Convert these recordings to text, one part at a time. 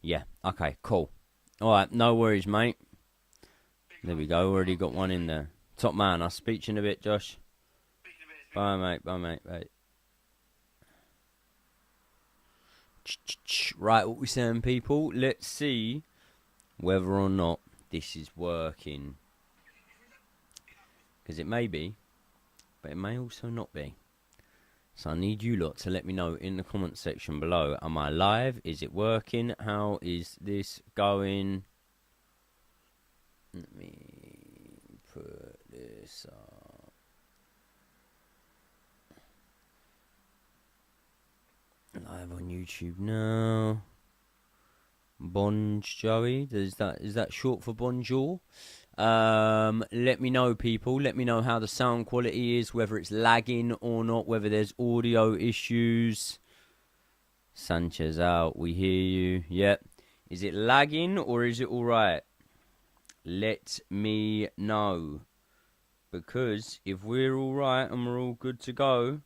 Yeah, okay, cool. Alright, no worries, mate. There we go, already got one in there. Top man, I'll speak to you in a bit, Josh. Bye, mate, bye, mate, bye. Right, what we saying, people? Let's see whether or not this is working. Because it may be, but it may also not be. So I need you lot to let me know in the comment section below. Am I live? Is it working? How is this going? Let me put this up. Live on YouTube now. Joey. Is that short for bonjour? Let me know, people. Let me know how the sound quality is, whether it's lagging or not, whether there's audio issues. Sanchez out, we hear you. Yep. Is it lagging or is it alright? Let me know. Because if we're alright and we're all good to go,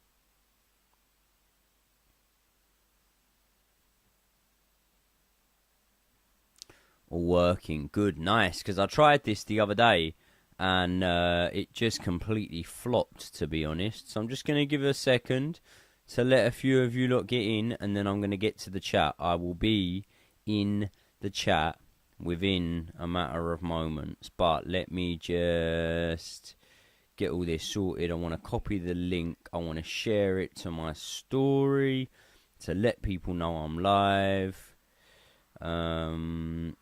all working. Good, nice. Because I tried this the other day and it just completely flopped, to be honest. So I'm just going to give it a second to let a few of you lot get in, and then I'm going to get to the chat. I will be in the chat within a matter of moments. But let me just get all this sorted. I want to copy the link. I want to share it to my story to let people know I'm live.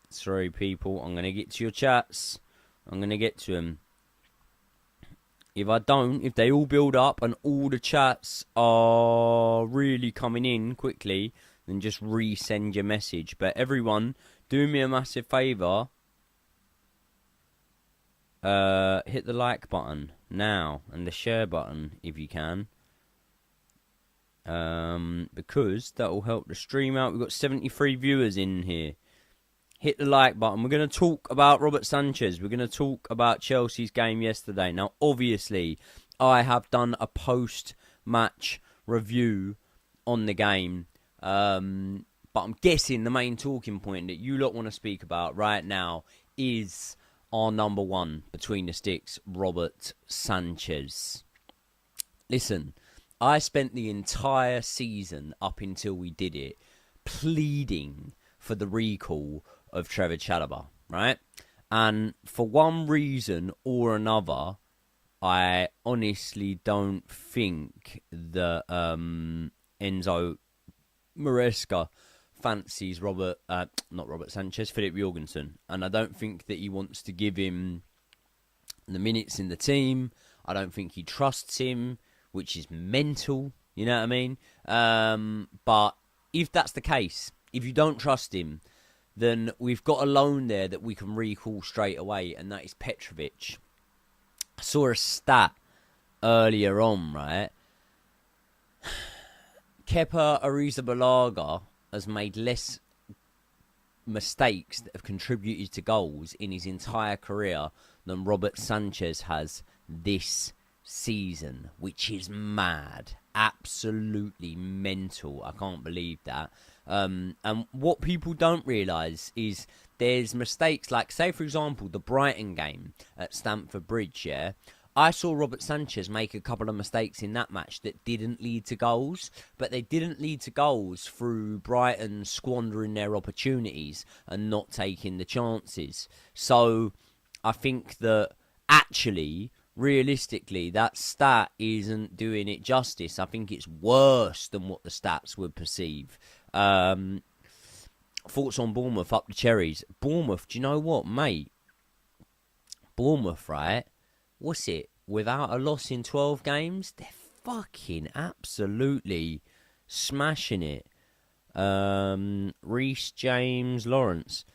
Sorry, people. I'm going to get to your chats. I'm going to get to them. If they all build up and all the chats are really coming in quickly, then just resend your message. But everyone, do me a massive favour. Hit the like button now and the share button if you can. Because that will help the stream out. We've got 73 viewers in here. Hit the like button. We're going to talk about Robert Sanchez. We're going to talk about Chelsea's game yesterday. Now, obviously, I have done a post-match review on the game. But I'm guessing the main talking point that you lot want to speak about right now is our number one between the sticks, Robert Sanchez. Listen, I spent the entire season up until we did it pleading for the recall of Trevor Chalobah, right? And for one reason or another, I honestly don't think that Enzo Maresca fancies not Robert Sanchez, Philip Jorgensen. And I don't think that he wants to give him the minutes in the team. I don't think he trusts him, which is mental, you know what I mean? But if that's the case, if you don't trust him, then we've got a loan there that we can recall straight away, and that is Petrovic. I saw a stat earlier on, right? Kepa Arrizabalaga has made less mistakes that have contributed to goals in his entire career than Robert Sanchez has this season, which is mad. Absolutely mental. I can't believe that. And what people don't realise is there's mistakes like, say, for example, the Brighton game at Stamford Bridge, yeah? I saw Robert Sanchez make a couple of mistakes in that match that didn't lead to goals, but they didn't lead to goals through Brighton squandering their opportunities and not taking the chances. So I think that actually, realistically, that stat isn't doing it justice. I think it's worse than what the stats would perceive. Thoughts on Bournemouth up the cherries. Bournemouth, do you know what, mate? Bournemouth, right? What's it? Without a loss in 12 games, they're fucking absolutely smashing it. Reece, James, Lawrence.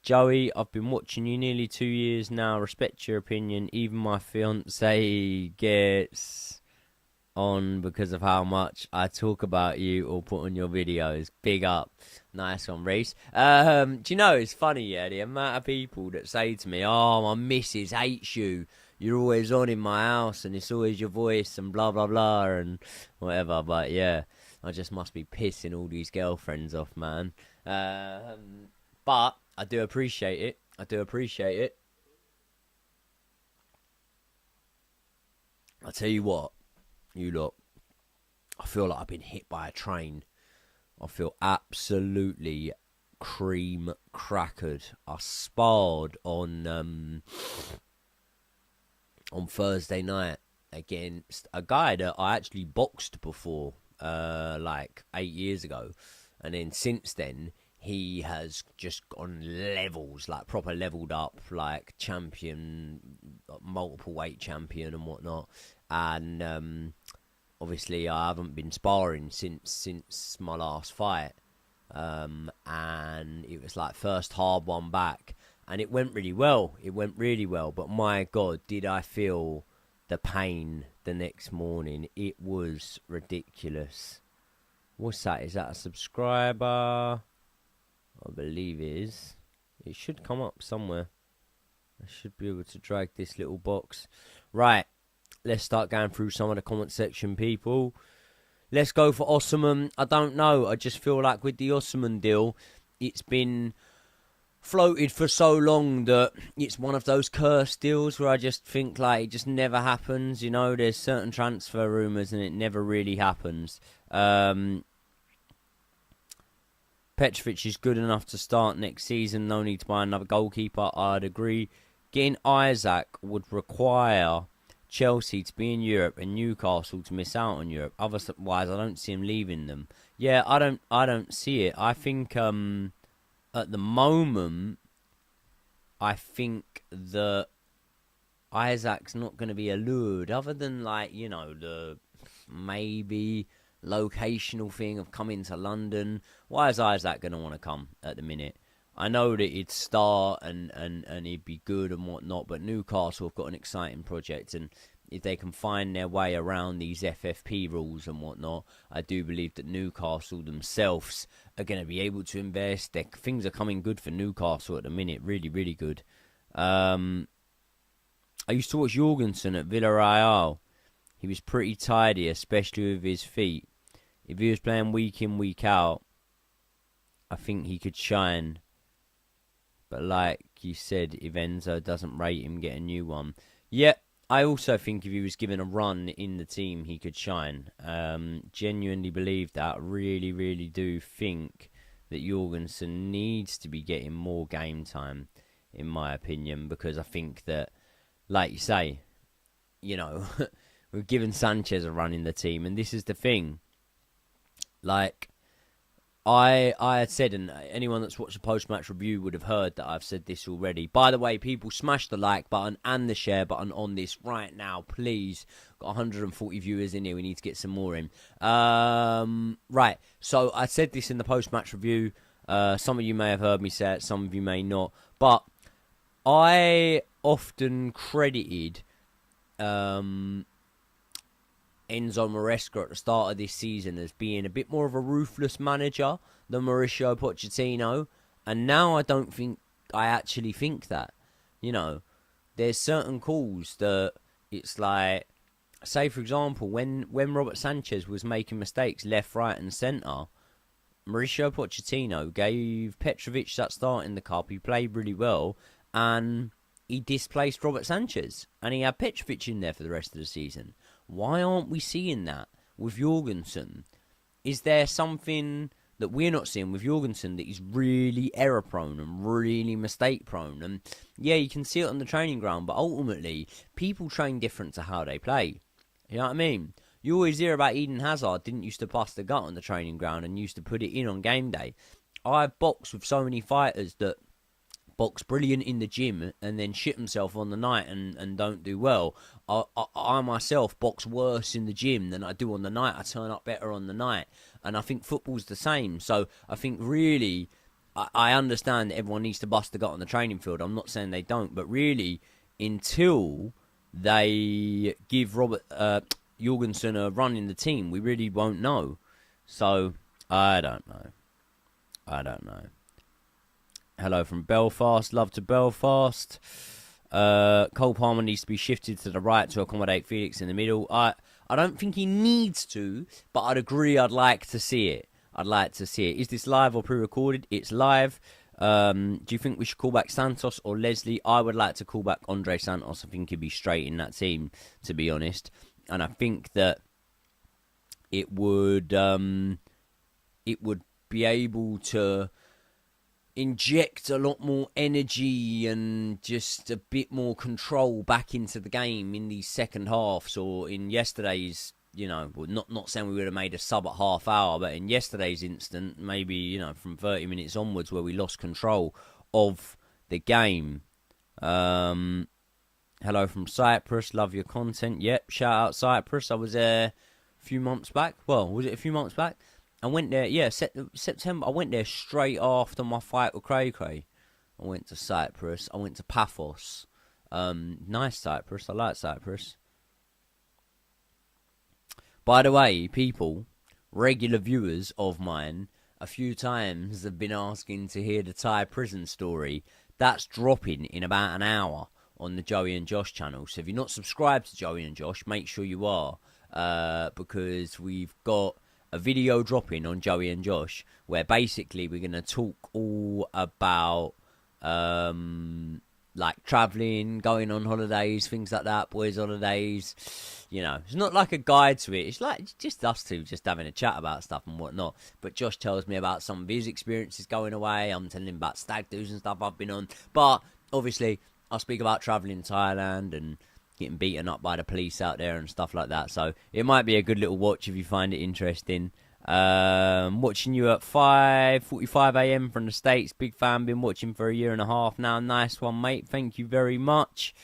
Joey, I've been watching you nearly 2 years now. Respect your opinion. Even my fiance gets on because of how much I talk about you or put on your videos. Big up. Nice one, Reese. Do you know, it's funny, yeah, the amount of people that say to me, oh, my missus hates you. You're always on in my house and it's always your voice and blah, blah, blah and whatever. But, yeah, I just must be pissing all these girlfriends off, man. But I do appreciate it. I do appreciate it. I tell you what, you lot, I feel like I've been hit by a train. I feel absolutely cream crackered. I sparred on Thursday night against a guy that I actually boxed before, like 8 years ago, and then since then he has just gone levels, like proper leveled up, like champion, multiple weight champion and whatnot. And obviously I haven't been sparring since my last fight, and it was like first hard one back, and it went really well. It went really well, but my God, did I feel the pain the next morning. It was ridiculous. What's that? Is that a subscriber? I believe it is. It should come up somewhere. I should be able to drag this little box. Right, let's start going through some of the comment section, people. Let's go for Osman. I don't know. I just feel like with the Osman deal, it's been floated for so long that it's one of those cursed deals where I just think like it just never happens. You know, there's certain transfer rumours and it never really happens. Petrovic is good enough to start next season. No need to buy another goalkeeper. I'd agree. Getting Isaac would require Chelsea to be in Europe and Newcastle to miss out on Europe. Otherwise, I don't see him leaving them. Yeah, I don't see it. I think at the moment, I think that Isaac's not going to be allured, other than like, you know, the maybe locational thing of coming to London. Why is Isaac going to want to come at the minute? I know that he'd start and he'd be good and whatnot, but Newcastle have got an exciting project, and if they can find their way around these FFP rules and whatnot, I do believe that Newcastle themselves are going to be able to invest. Things are coming good for Newcastle at the minute, really, really good. I used to watch Jorgensen at Villarreal. He was pretty tidy, especially with his feet. If he was playing week in, week out, I think he could shine. But like you said, if Enzo doesn't rate him, get a new one. Yep, I also think if he was given a run in the team, he could shine. Genuinely believe that. Really, really do think that Jorgensen needs to be getting more game time, in my opinion, because I think that, like you say, you know, we've given Sanchez a run in the team, and this is the thing. Like, I had said, and anyone that's watched the post-match review would have heard that I've said this already. By the way, people, smash the like button and the share button on this right now, please. Got 140 viewers in here. We need to get some more in. Right, so I said this in the post-match review. Some of you may have heard me say it, some of you may not. But I often credited Enzo Maresca at the start of this season as being a bit more of a ruthless manager than Mauricio Pochettino, and now I don't think I actually think that. You know, there's certain calls that it's like, say for example, when Robert Sanchez was making mistakes left, right and centre, Mauricio Pochettino gave Petrovic that start in the cup. He played really well, and he displaced Robert Sanchez, and he had Petrovic in there for the rest of the season. Why aren't we seeing that with Jorgensen? Is there something that we're not seeing with Jorgensen that he's really error-prone and really mistake-prone? And yeah, you can see it on the training ground, but ultimately, people train different to how they play. You know what I mean? You always hear about Eden Hazard didn't used to bust the gut on the training ground and used to put it in on game day. I've boxed with so many fighters that box brilliant in the gym and then shit himself on the night and don't do well. I myself box worse in the gym than I do on the night. I turn up better on the night, and I think football's the same. So I think really, I understand that everyone needs to bust the gut on the training field. I'm not saying they don't, but really, until they give Robert Jorgensen a run in the team, we really won't know. So I don't know. Hello from Belfast. Love to Belfast. Cole Palmer needs to be shifted to the right to accommodate Felix in the middle. I don't think he needs to, but I'd agree I'd like to see it. Is this live or pre-recorded? It's live. Do you think we should call back Santos or Leslie? I would like to call back Andre Santos. I think he'd be straight in that team, to be honest. And I think that it would be able to inject a lot more energy and just a bit more control back into the game in these second halves, or in yesterday's, not saying we would have made a sub at half hour, but in yesterday's instant, maybe, from 30 minutes onwards where we lost control of the game. Hello from Cyprus, love your content. Yep, shout out Cyprus. I was there a few months back. Well, was it a few months back? I went there, September. I went there straight after my fight with Cray Cray. I went to Cyprus. I went to Paphos. Nice Cyprus. I like Cyprus. By the way, people, regular viewers of mine, a few times have been asking to hear the Thai prison story. That's dropping in about an hour on the Joey and Josh channel. So if you're not subscribed to Joey and Josh, make sure you are. Because we've got a video dropping on Joey and Josh where basically we're going to talk all about like travelling, going on holidays, things like that, boys' holidays. It's not like a guide to it. It's like just us two just having a chat about stuff and whatnot. But Josh tells me about some of his experiences going away. I'm telling him about stag do's and stuff I've been on. But obviously I'll speak about travelling in Thailand and getting beaten up by the police out there and stuff like that. So it might be a good little watch if you find it interesting. Watching you at 5:45 a.m. from the States. Big fan. Been watching for a year and a half now. Nice one, mate. Thank you very much.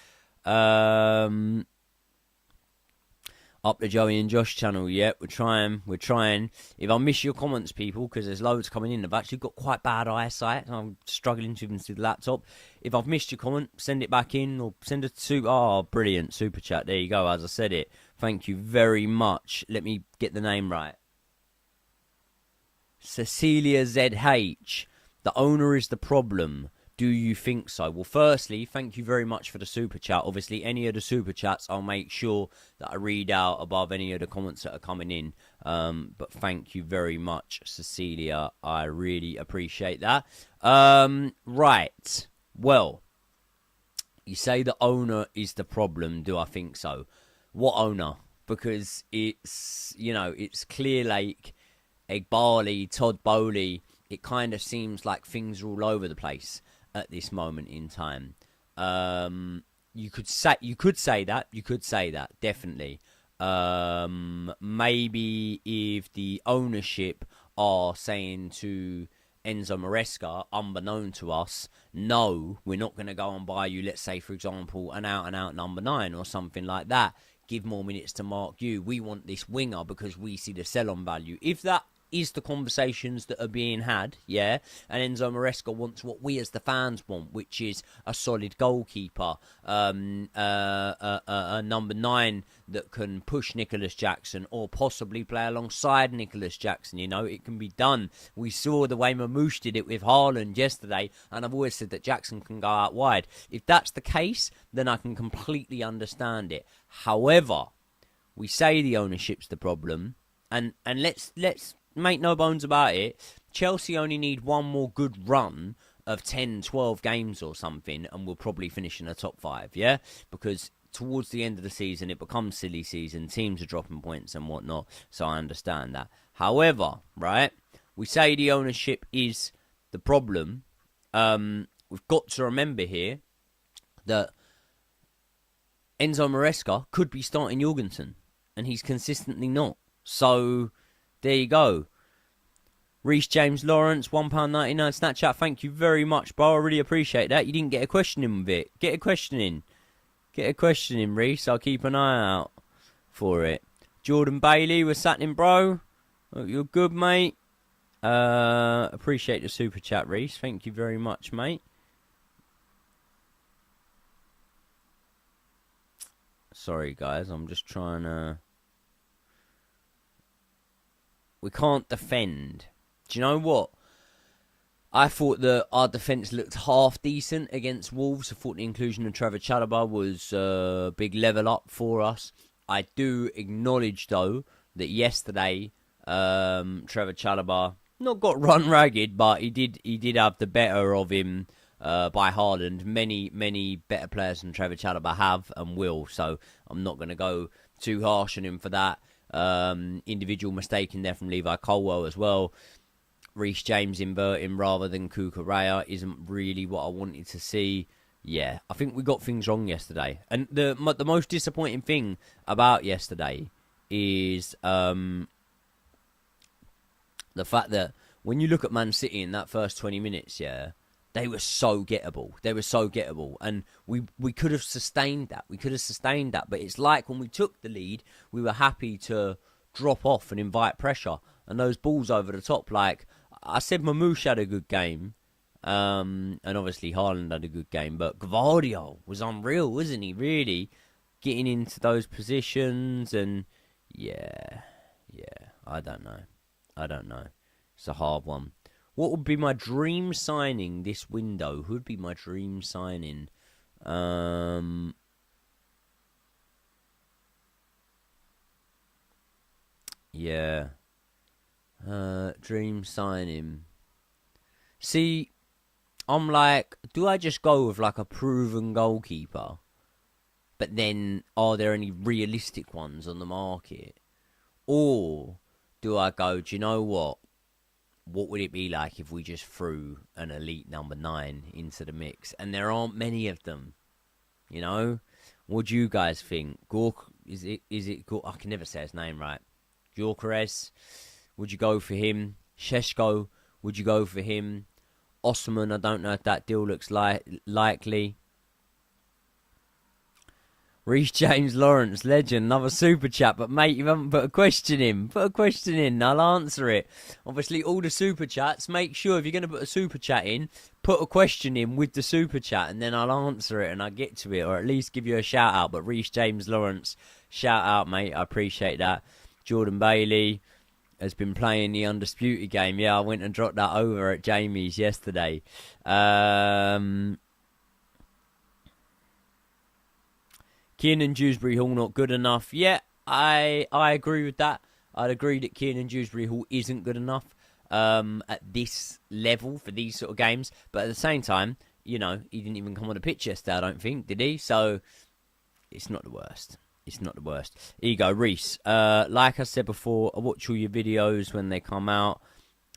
Up the Joey and Josh channel. Yep, we're trying. If I miss your comments, people, because there's loads coming in. I've actually got quite bad eyesight. I'm struggling to even see the laptop. If I've missed your comment, send it back in or send it to... Oh, brilliant. Super chat. There you go. As I said it. Thank you very much. Let me get the name right. Cecilia ZH. The owner is the problem. Do you think so? Well, firstly, thank you very much for the super chat. Obviously, any of the super chats, I'll make sure that I read out above any of the comments that are coming in. But thank you very much, Cecilia. I really appreciate that. Right. Well, you say the owner is the problem. Do I think so? What owner? Because it's, it's Clear Lake, Egg Barley, Todd Bowley. It kind of seems like things are all over the place at this moment in time. You could say that, definitely. Maybe if the ownership are saying to Enzo Maresca, unbeknown to us, no, we're not going to go and buy you, let's say, for example, an out-and-out number 9 or something like that. Give more minutes to Mark Yu. We want this winger because we see the sell-on value. If that is the conversations that are being had, yeah, and Enzo Maresca wants what we as the fans want, which is a solid goalkeeper, a number 9 that can push Nicholas Jackson or possibly play alongside Nicholas Jackson. It can be done. We saw the way Mamouche did it with Haaland yesterday, and I've always said that Jackson can go out wide. If that's the case, then I can completely understand it. However, we say the ownership's the problem, and let's make no bones about it, Chelsea only need one more good run of 10, 12 games or something, and we'll probably finish in the top 5, yeah? Because towards the end of the season, it becomes silly season, teams are dropping points and whatnot, so I understand that. However, right, we say the ownership is the problem. We've got to remember here that Enzo Maresca could be starting Jorgensen, and he's consistently not. So there you go. Reece James Lawrence, £1.99 Snapchat. Thank you very much, bro. I really appreciate that. You didn't get a question in with it. Get a question in. Reece. I'll keep an eye out for it. Jordan Bailey, what's happening, bro? Hope you're good, mate. Appreciate the super chat, Reece. Thank you very much, mate. Sorry, guys. I'm just trying to... We can't defend. Do you know what? I thought that our defence looked half decent against Wolves. I thought the inclusion of Trevor Chalobah was a big level up for us. I do acknowledge, though, that yesterday Trevor Chalobah not got run ragged, but he did have the better of him by Haaland. Many better players than Trevor Chalobah have and will, so I'm not going to go too harsh on him for that. Individual mistake in there from Levi Colwell as well. Reece James inverting rather than Cucurella isn't really what I wanted to see. Yeah, I think we got things wrong yesterday. And the most disappointing thing about yesterday is the fact that when you look at Man City in that first 20 minutes, yeah, they were so gettable. They were so gettable. And we could have sustained that. We could have sustained that. But it's like when we took the lead, we were happy to drop off and invite pressure. And those balls over the top, like I said, Mamouche had a good game. And obviously Haaland had a good game. But Gvardiol was unreal, wasn't he? Really getting into those positions. And yeah, I don't know. It's a hard one. What would be my dream signing this window? Who would be my dream signing? Yeah. Dream signing. See, I'm like, do I just go with like a proven goalkeeper? But then, are there any realistic ones on the market? Or do I go, do you know what? What would it be like if we just threw an elite number 9 into the mix? And there aren't many of them, you know? What do you guys think? Is it I can never say his name right. Gyökeres, would you go for him? Šeško, would you go for him? Osman, I don't know if that deal looks likely. Reece James Lawrence, legend, another super chat. But mate, you haven't put a question in. Put a question in, I'll answer it. Obviously, all the super chats, make sure if you're going to put a super chat in, put a question in with the super chat, and then I'll answer it and I'll get to it, or at least give you a shout out. But Reece James Lawrence, shout out, mate. I appreciate that. Jordan Bailey has been playing the Undisputed game. Yeah, I went and dropped that over at Jamie's yesterday. Kiernan Dewsbury Hall not good enough. Yeah, I agree with that. I'd agree that Kiernan Dewsbury Hall isn't good enough at this level for these sort of games. But at the same time, you know, he didn't even come on the pitch yesterday, I don't think, did he? So it's not the worst. It's not the worst. Here you go, Reese. Like I said before, I watch all your videos when they come out.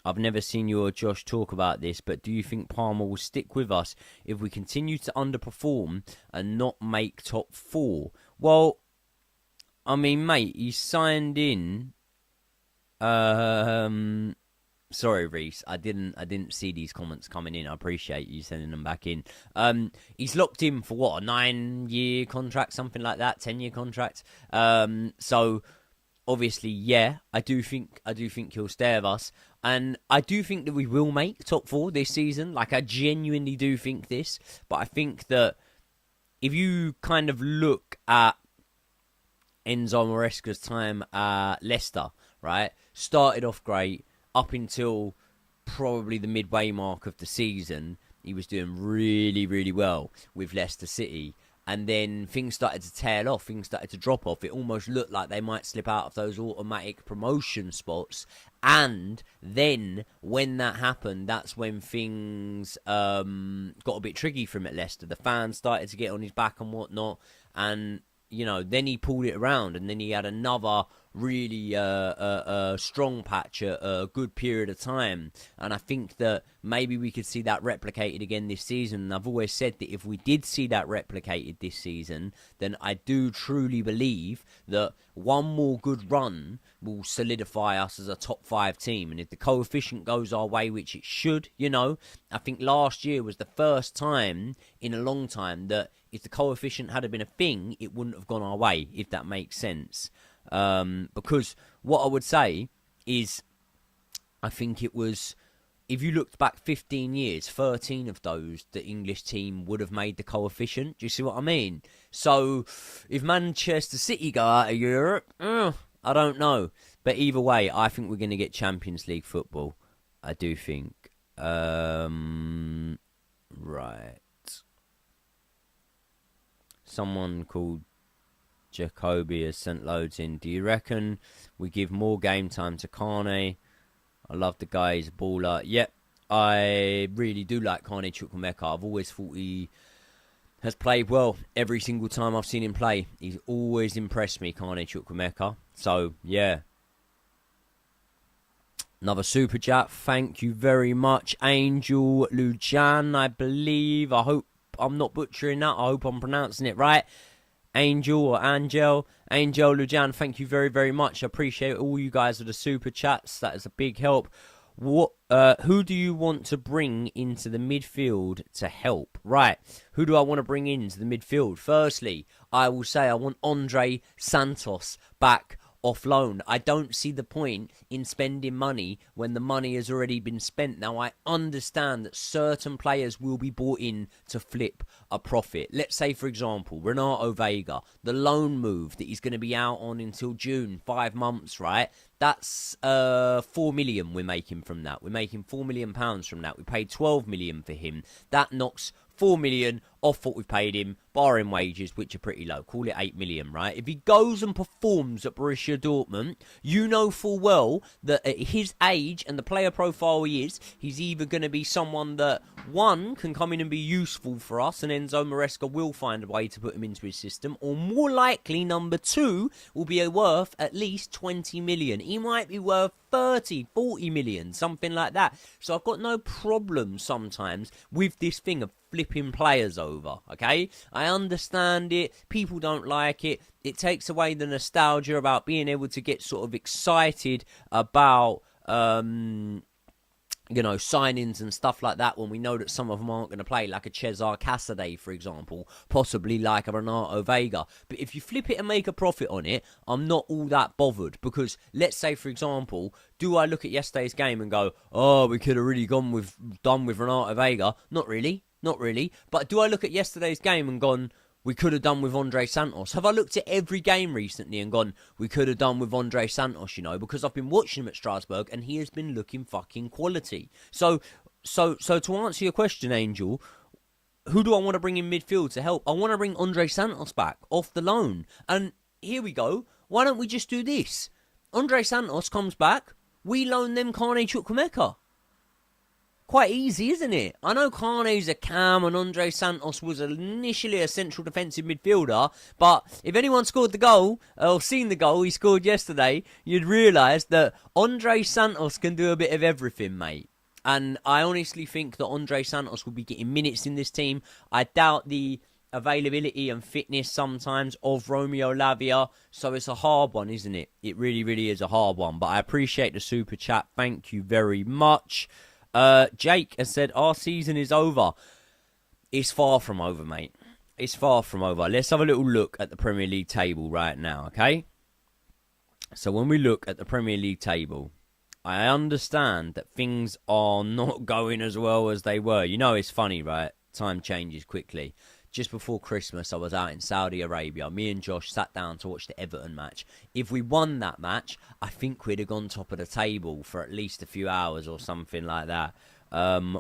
I've never seen you or Josh talk about this, but do you think Palmer will stick with us if we continue to underperform and not make top 4? Well, I mean, mate, he signed in. Sorry, Reese. I didn't see these comments coming in. I appreciate you sending them back in. He's locked in for what, a 9-year contract, something like that, 10-year contract. So obviously, yeah, I do think he'll stay with us. And I do think that we will make top 4 this season. Like, I genuinely do think this. But I think that if you kind of look at Enzo Maresca's time at Leicester, right? Started off great up until probably the midway mark of the season. He was doing really, really well with Leicester City. And then things started to tail off. Things started to drop off. It almost looked like they might slip out of those automatic promotion spots. And then when that happened, that's when things got a bit tricky for him at Leicester. The fans started to get on his back and whatnot. And, you know, then he pulled it around. And then he had another really strong patch, a good period of time. And I think that maybe we could see that replicated again this season. And I've always said that if we did see that replicated this season, then I do truly believe that one more good run will solidify us as a top 5 team. And if the coefficient goes our way, which it should, you know, I think last year was the first time in a long time that if the coefficient had been a thing, it wouldn't have gone our way, if that makes sense. Because what I would say is, I think it was, if you looked back 15 years, 13 of those, the English team would have made the coefficient. Do you see what I mean? So, if Manchester City go out of Europe, I don't know. But either way, I think we're going to get Champions League football. I do think. Right. Someone called Jacoby has sent loads in. Do you reckon we give more game time to Carney? I love the guy. He's a baller. Yep, I really do like Kane Chukwuemeka. I've always thought he has played well every single time I've seen him play. He's always impressed me, Kane Chukwuemeka. So, yeah. Another super chat. Thank you very much. Angel Lujan, I believe. I hope I'm not butchering that. I hope I'm pronouncing it right. Angel or Angel. Angel Lujan, thank you very, very much. I appreciate all you guys with the super chats. That is a big help. Who do you want to bring into the midfield to help? Right, who do I want to bring into the midfield? Firstly, I will say I want Andre Santos back off loan. I don't see the point in spending money when the money has already been spent. Now, I understand that certain players will be bought in to flip a profit. Let's say, for example, Renato Vega, the loan move that he's going to be out on until June, 5 months, right? That's 4 million we're making from that. We're making £4 million from that. We paid 12 million for him. That knocks 4 million off what we've paid him, barring wages, which are pretty low. Call it 8 million, right? If he goes and performs at Borussia Dortmund, you know full well that at his age and the player profile he is, he's either going to be someone that, one, can come in and be useful for us, and Enzo Maresca will find a way to put him into his system, or more likely, number two, will be worth at least 20 million. He might be worth 30, 40 million, something like that. So I've got no problem sometimes with this thing of flipping players over, okay? I understand it. People don't like it. It takes away the nostalgia about being able to get sort of excited about, signings and stuff like that when we know that some of them aren't going to play, like a Cesar Casadei, for example, possibly like a Renato Vega. But if you flip it and make a profit on it, I'm not all that bothered, because let's say, for example, do I look at yesterday's game and go, oh, we could have really done with Renato Vega? Not really. But do I look at yesterday's game and gone, we could have done with Andre Santos? Have I looked at every game recently and gone, we could have done with Andre Santos, because I've been watching him at Strasbourg and he has been looking fucking quality. So to answer your question, Angel, who do I want to bring in midfield to help? I want to bring Andre Santos back off the loan. And here we go. Why don't we just do this? Andre Santos comes back, we loan them Kane Chukwuemeka. Quite easy, isn't it? I know Kane's a cam and Andre Santos was initially a central defensive midfielder, but if anyone scored the goal, or seen the goal he scored yesterday, you'd realise that Andre Santos can do a bit of everything, mate. And I honestly think that Andre Santos will be getting minutes in this team. I doubt the availability and fitness sometimes of Romeo Lavia, so it's a hard one, isn't it? It really, really is a hard one, but I appreciate the super chat. Thank you very much. Jake has said, our season is over. It's far from over, mate. It's far from over. Let's have a little look at the Premier League table right now, okay? So when we look at the Premier League table, I understand that things are not going as well as they were. It's funny, right? Time changes quickly. Just before Christmas, I was out in Saudi Arabia. Me and Josh sat down to watch the Everton match. If we won that match, I think we'd have gone top of the table for at least a few hours or something like that.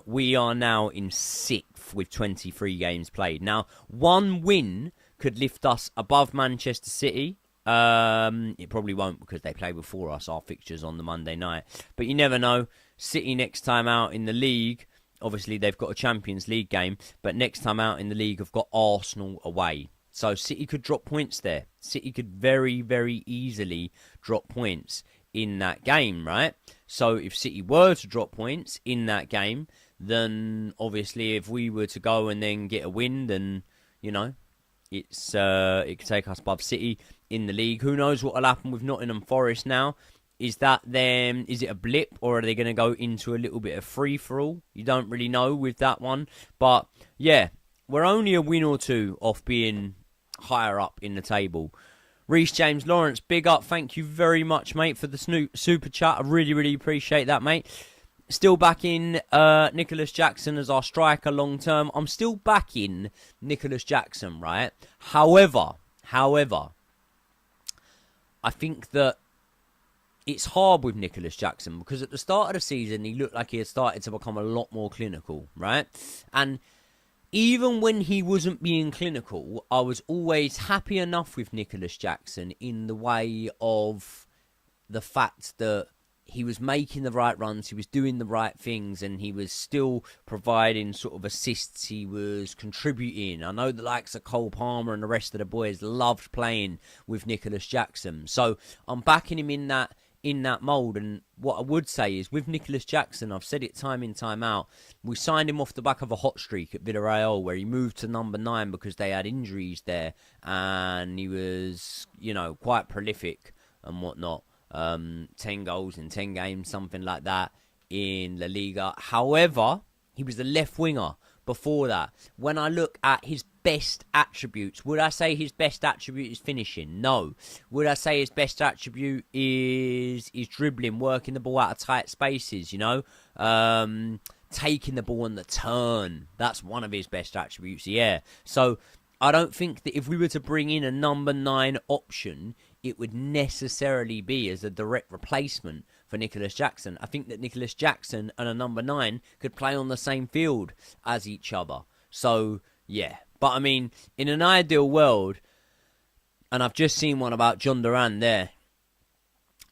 We are now in 6th with 23 games played. Now, one win could lift us above Manchester City. It probably won't, because they play before us, our fixtures on the Monday night. But you never know. City next time out in the league, obviously, they've got a Champions League game, but next time out in the league, have got Arsenal away. So City could drop points there. City could very, very easily drop points in that game, right? So if City were to drop points in that game, then obviously if we were to go and then get a win, then, it could take us above City in the league. Who knows what will happen with Nottingham Forest now? Is it a blip, or are they going to go into a little bit of free-for-all? You don't really know with that one. But, yeah, we're only a win or two off being higher up in the table. Reece James Lawrence, big up. Thank you very much, mate, for the super chat. I really, really appreciate that, mate. Still backing Nicholas Jackson as our striker long-term. I'm still backing Nicholas Jackson, right? However, I think that it's hard with Nicholas Jackson, because at the start of the season, he looked like he had started to become a lot more clinical, right? And even when he wasn't being clinical, I was always happy enough with Nicholas Jackson in the way of the fact that he was making the right runs, he was doing the right things, and he was still providing sort of assists. He was contributing. I know the likes of Cole Palmer and the rest of the boys loved playing with Nicholas Jackson, so I'm backing him in that mould. And what I would say is, with Nicholas Jackson, I've said it time in, time out, we signed him off the back of a hot streak at Villarreal, where he moved to number 9 because they had injuries there, and he was, quite prolific and whatnot. 10 goals in 10 games, something like that in La Liga. However, he was a left winger before that. When I look at his best attributes, would I say his best attribute is finishing? No. Would I say his best attribute is dribbling, working the ball out of tight spaces, taking the ball on the turn? That's one of his best attributes, yeah. So I don't think that if we were to bring in a number 9 option, it would necessarily be as a direct replacement for Nicholas Jackson. I think that Nicholas Jackson and a number 9 could play on the same field as each other. So, yeah. But, I mean, in an ideal world, and I've just seen one about John Duran there,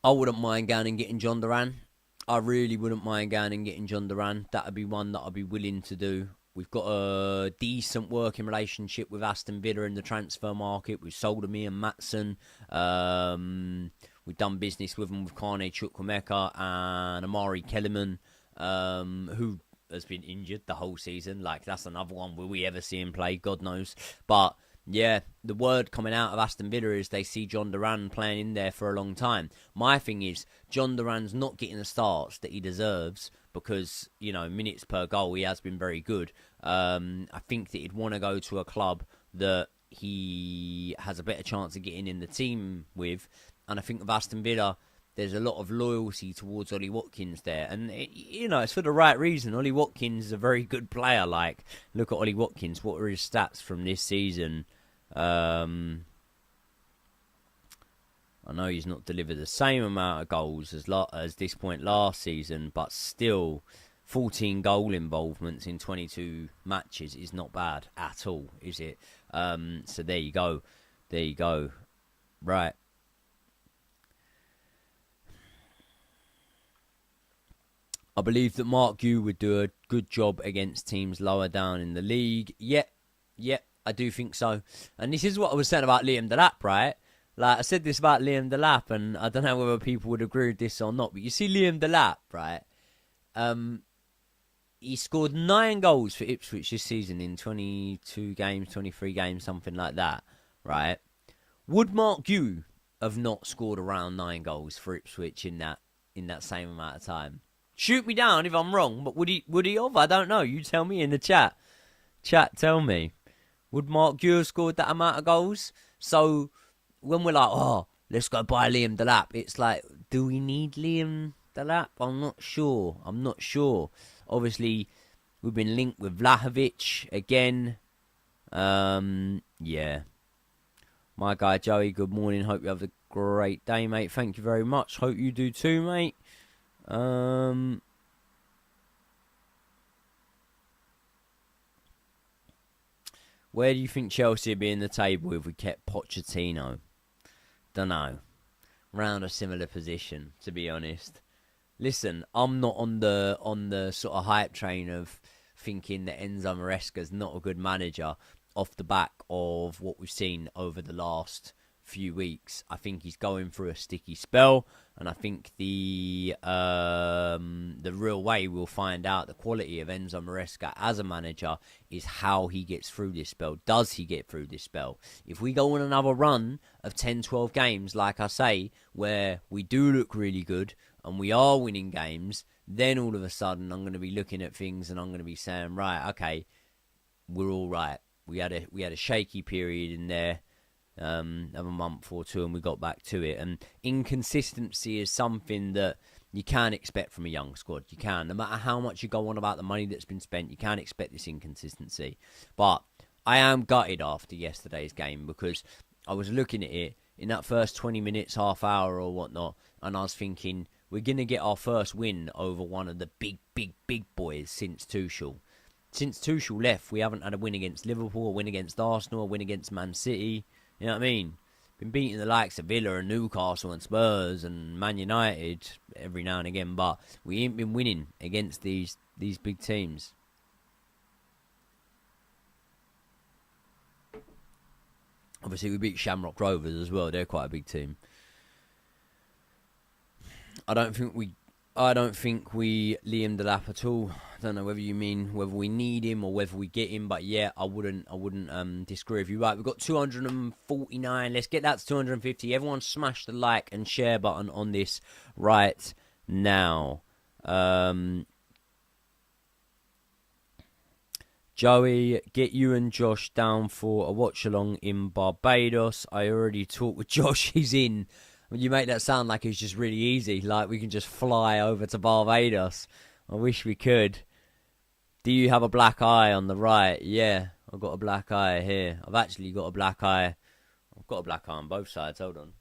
I wouldn't mind going and getting John Duran. I really wouldn't mind going and getting John Duran. That would be one that I'd be willing to do. We've got a decent working relationship with Aston Villa in the transfer market. We've sold me and Matson. We've done business with them with Kane Chukwuemeka and Amari Kellerman, who has been injured the whole season. Like, that's another one. Will we ever see him play? God knows. But, yeah, the word coming out of Aston Villa is they see John Duran playing in there for a long time. My thing is, John Duran's not getting the starts that he deserves, because, minutes per goal, he has been very good. I think that he'd want to go to a club that he has a better chance of getting in the team with. And I think with Aston Villa, there's a lot of loyalty towards Ollie Watkins there. And, it's for the right reason. Ollie Watkins is a very good player. Like, look at Ollie Watkins. What are his stats from this season? I know he's not delivered the same amount of goals as this point last season, but still, 14 goal involvements in 22 matches is not bad at all, is it? So there you go. There you go. Right. I believe that Mark Gu would do a good job against teams lower down in the league. Yep, I do think so. And this is what I was saying about Liam Delap, right? Like, I said this about Liam Delap, and I don't know whether people would agree with this or not, but you see Liam Delap, right? He scored 9 goals for Ipswich this season in 22 games, 23 games, something like that, right? Would Mark Gu have not scored around 9 goals for Ipswich in that same amount of time? Shoot me down if I'm wrong, but would he have? I don't know. You tell me in the chat. Chat, tell me. Would Mark Gu have scored that amount of goals? So, when we're like, oh, let's go buy Liam Delap, it's like, do we need Liam Delap? I'm not sure. Obviously, we've been linked with Vlahovic again. Yeah. My guy Joey, good morning. Hope you have a great day, mate. Thank you very much. Hope you do too, mate. Where do you think Chelsea would be in the table if we kept Pochettino? Don't know. Round a similar position, to be honest. Listen, I'm not on the sort of hype train of thinking that Enzo Maresca's not a good manager off the back of what we've seen over the last few weeks. I think he's going through a sticky spell, and I think the real way we'll find out the quality of Enzo Maresca as a manager is how he gets through this spell. Does he get through this spell? If we go on another run of 10, 12 games, like I say, where we do look really good and we are winning games, then all of a sudden I'm going to be looking at things and I'm going to be saying, right, okay, we're all right. We had a shaky period in there of a month or two, and we got back to it. And inconsistency is something that you can't expect from a young squad. You can, no matter how much you go on about the money that's been spent, you can't expect this inconsistency. But I am gutted after yesterday's game, because I was looking at it in that first 20 minutes, half hour or whatnot, and I was thinking, we're going to get our first win over one of the big boys since Tuchel. Since Tuchel left, we haven't had a win against Liverpool, a win against Arsenal, a win against Man City. You know what I mean? been beating the likes of Villa and Newcastle and Spurs and Man United every now and again, but we ain't been winning against these big teams. Obviously, we beat Shamrock Rovers as well. They're quite a big team. I don't think we Liam Delap at all. I don't know whether you mean whether we need him or whether we get him, but yeah, I wouldn't disagree with you. Right, we've got 249. Let's get that to 250. Everyone smash the like and share button on this right now. Joey, get you and Josh down for a watch along in Barbados. I already talked with Josh. He's in. You make that sound like it's just really easy, like we can just fly over to Barbados. I wish we could. Do you have a black eye on the right? Yeah, I've got a black eye here. I've actually got a black eye. I've got a black eye on both sides. Hold on.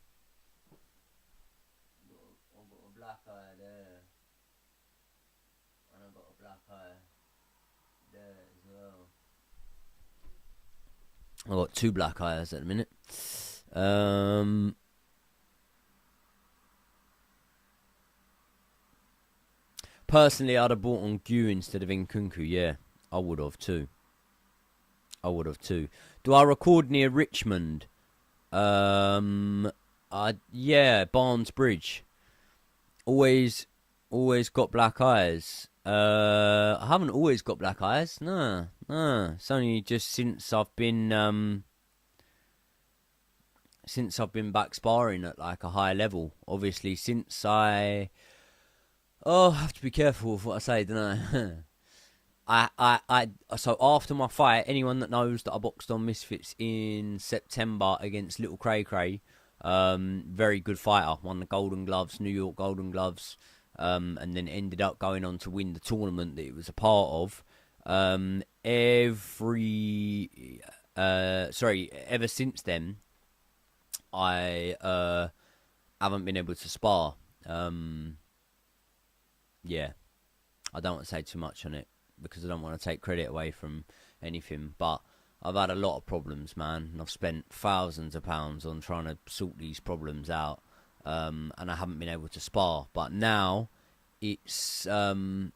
I've got a black eye there. And I've got a black eye there as well. I've got two black eyes at the minute. Personally, I'd have bought on Gu instead of Nkunku. Yeah, I would have too. Do I record near Richmond? Yeah, Barnes Bridge. Always got black eyes. I haven't always got black eyes. No. It's only just since I've been back sparring at like a high level. Obviously, since I have to be careful with what I say, don't I? So after my fight, anyone that knows that I boxed on Misfits in September against Little Cray Cray, very good fighter, won the Golden Gloves, New York Golden Gloves, and then ended up going on to win the tournament that it was a part of. Ever since then, I haven't been able to spar. Yeah, I don't want to say too much on it because I don't want to take credit away from anything, but I've had a lot of problems, man, and I've spent thousands of pounds on trying to sort these problems out, and I haven't been able to spar. But now it's, after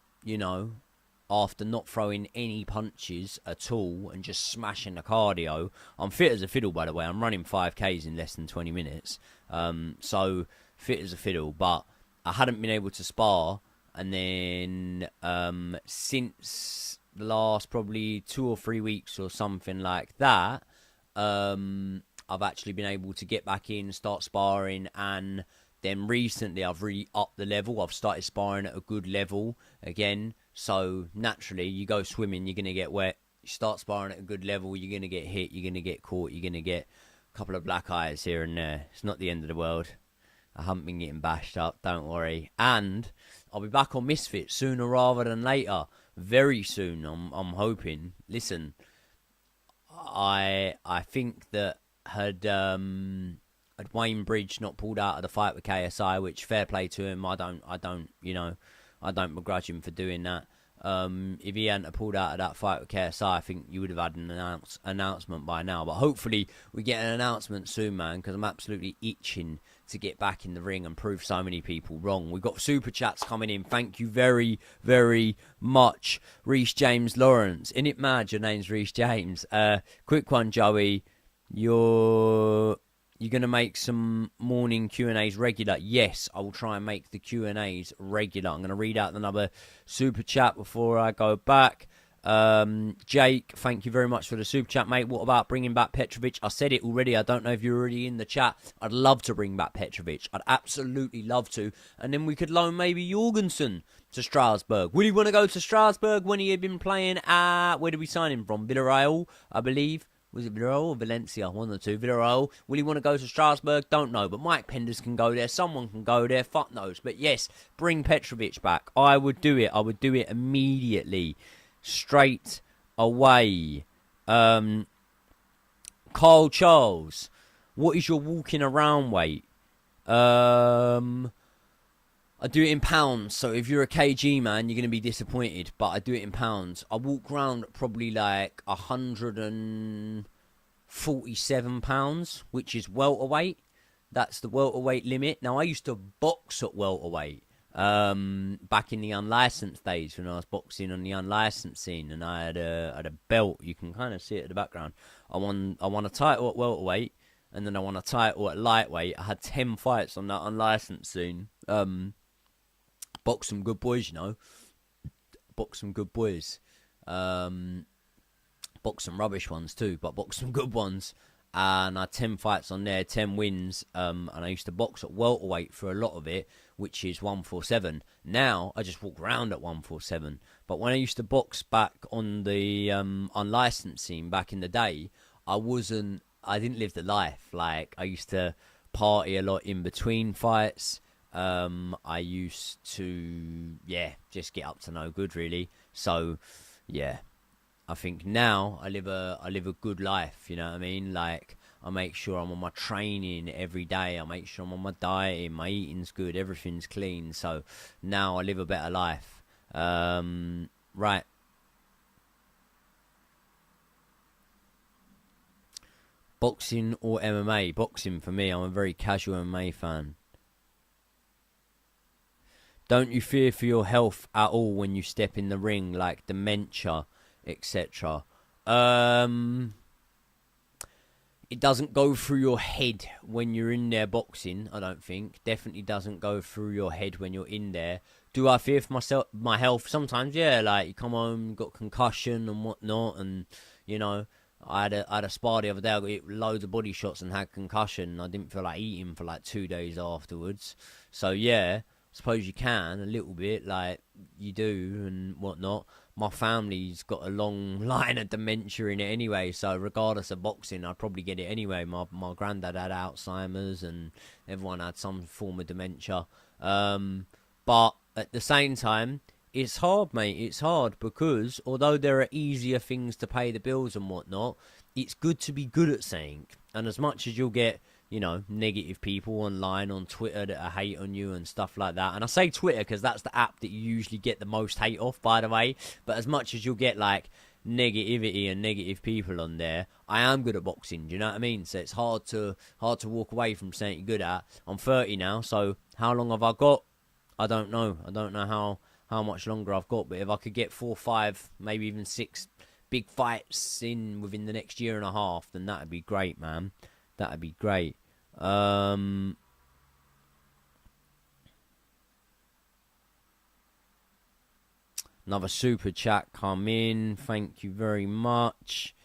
not throwing any punches at all and just smashing the cardio, I'm fit as a fiddle, by the way. I'm running 5Ks in less than 20 minutes, so fit as a fiddle, but I hadn't been able to spar. And then since the last probably 2 or 3 weeks or something like that, I've actually been able to get back in, start sparring, and then recently I've really upped the level. I've started sparring at a good level again. So naturally, you go swimming, you're going to get wet. You start sparring at a good level, you're going to get hit, you're going to get caught, you're going to get a couple of black eyes here and there. It's not the end of the world. I haven't been getting bashed up, don't worry. And I'll be back on Misfits sooner rather than later. Very soon, I'm hoping. Listen, I think that had Wayne Bridge not pulled out of the fight with KSI, which fair play to him. I don't begrudge him for doing that. If he hadn't pulled out of that fight with KSI, I think you would have had an announcement by now. But hopefully we get an announcement soon, man, because I'm absolutely itching to get back in the ring and prove so many people wrong. We've got super chats coming in. Thank you very, very much. Reece James Lawrence. In it mad, your name's Reece James. Quick one, Joey. You're going to make some morning Q&As regular? Yes, I will try and make the Q&As regular. I'm going to read out another super chat before I go back. Jake, thank you very much for the super chat, mate. What about bringing back Petrovic? I said it already. I don't know if you're already in the chat. I'd love to bring back Petrovic. I'd absolutely love to. And then we could loan maybe Jorgensen to Strasbourg. Would he want to go to Strasbourg when he had been playing at... Where did we sign him from? Villarreal, I believe. Was it Villarreal or Valencia? One of the two. Villarreal. Will he want to go to Strasbourg? Don't know. But Mike Penders can go there. Someone can go there. Fuck knows. But yes, bring Petrovic back. I would do it. I would do it immediately. Straight away. Carl Charles, what is your walking around weight? I do it in pounds, so if you're a kg man, you're going to be disappointed, but I do it in pounds. I walk around probably like 140 £47, which is welterweight. That's the welterweight limit. Now, I used to box at welterweight back in the unlicensed days when I was boxing on the unlicensed scene, and I had a belt. You can kind of see it in the background. I won a title at welterweight, and then I won a title at lightweight. I had 10 fights on that unlicensed scene. Boxed some good boys, you know. Boxed some good boys. Boxed some rubbish ones too, but boxed some good ones. And I had 10 fights on there, 10 wins. And I used to box at welterweight for a lot of it, which is 147. Now, I just walk around at 147. But when I used to box back on the unlicensed scene back in the day, I didn't live the life. Like, I used to party a lot in between fights. I used to, just get up to no good, really. So, yeah. I think now I live a good life, you know what I mean? Like, I make sure I'm on my training every day. I make sure I'm on my diet. My eating's good. Everything's clean. So now I live a better life. Right. Boxing or MMA? Boxing for me. I'm a very casual MMA fan. Don't you fear for your health at all when you step in the ring, like dementia, etc.? It doesn't go through your head when you're in there boxing, I don't think. Definitely doesn't go through your head when you're in there. Do I fear for my health? Sometimes, yeah. Like, you come home, got concussion and whatnot, and, you know, I had a spar the other day. I got hit loads of body shots and had concussion. I didn't feel like eating for like 2 days afterwards. So, yeah, I suppose you can a little bit, like you do and whatnot. My family's got a long line of dementia in it anyway, so regardless of boxing, I'd probably get it anyway. My granddad had Alzheimer's and everyone had some form of dementia. But at the same time, it's hard, mate. It's hard because although there are easier things to pay the bills and whatnot, it's good to be good at something. And as much as you'll get, you know, negative people online on Twitter that hate on you and stuff like that. And I say Twitter because that's the app that you usually get the most hate off, by the way. But as much as you'll get, like, negativity and negative people on there, I am good at boxing, do you know what I mean? So it's hard to walk away from something you're good at. I'm 30 now, so how long have I got? I don't know. I don't know how much longer I've got. But if I could get 4, 5, maybe even 6 big fights in within the next year and a half, then that'd be great, man. That'd be great. Another super chat come in. Thank you very much.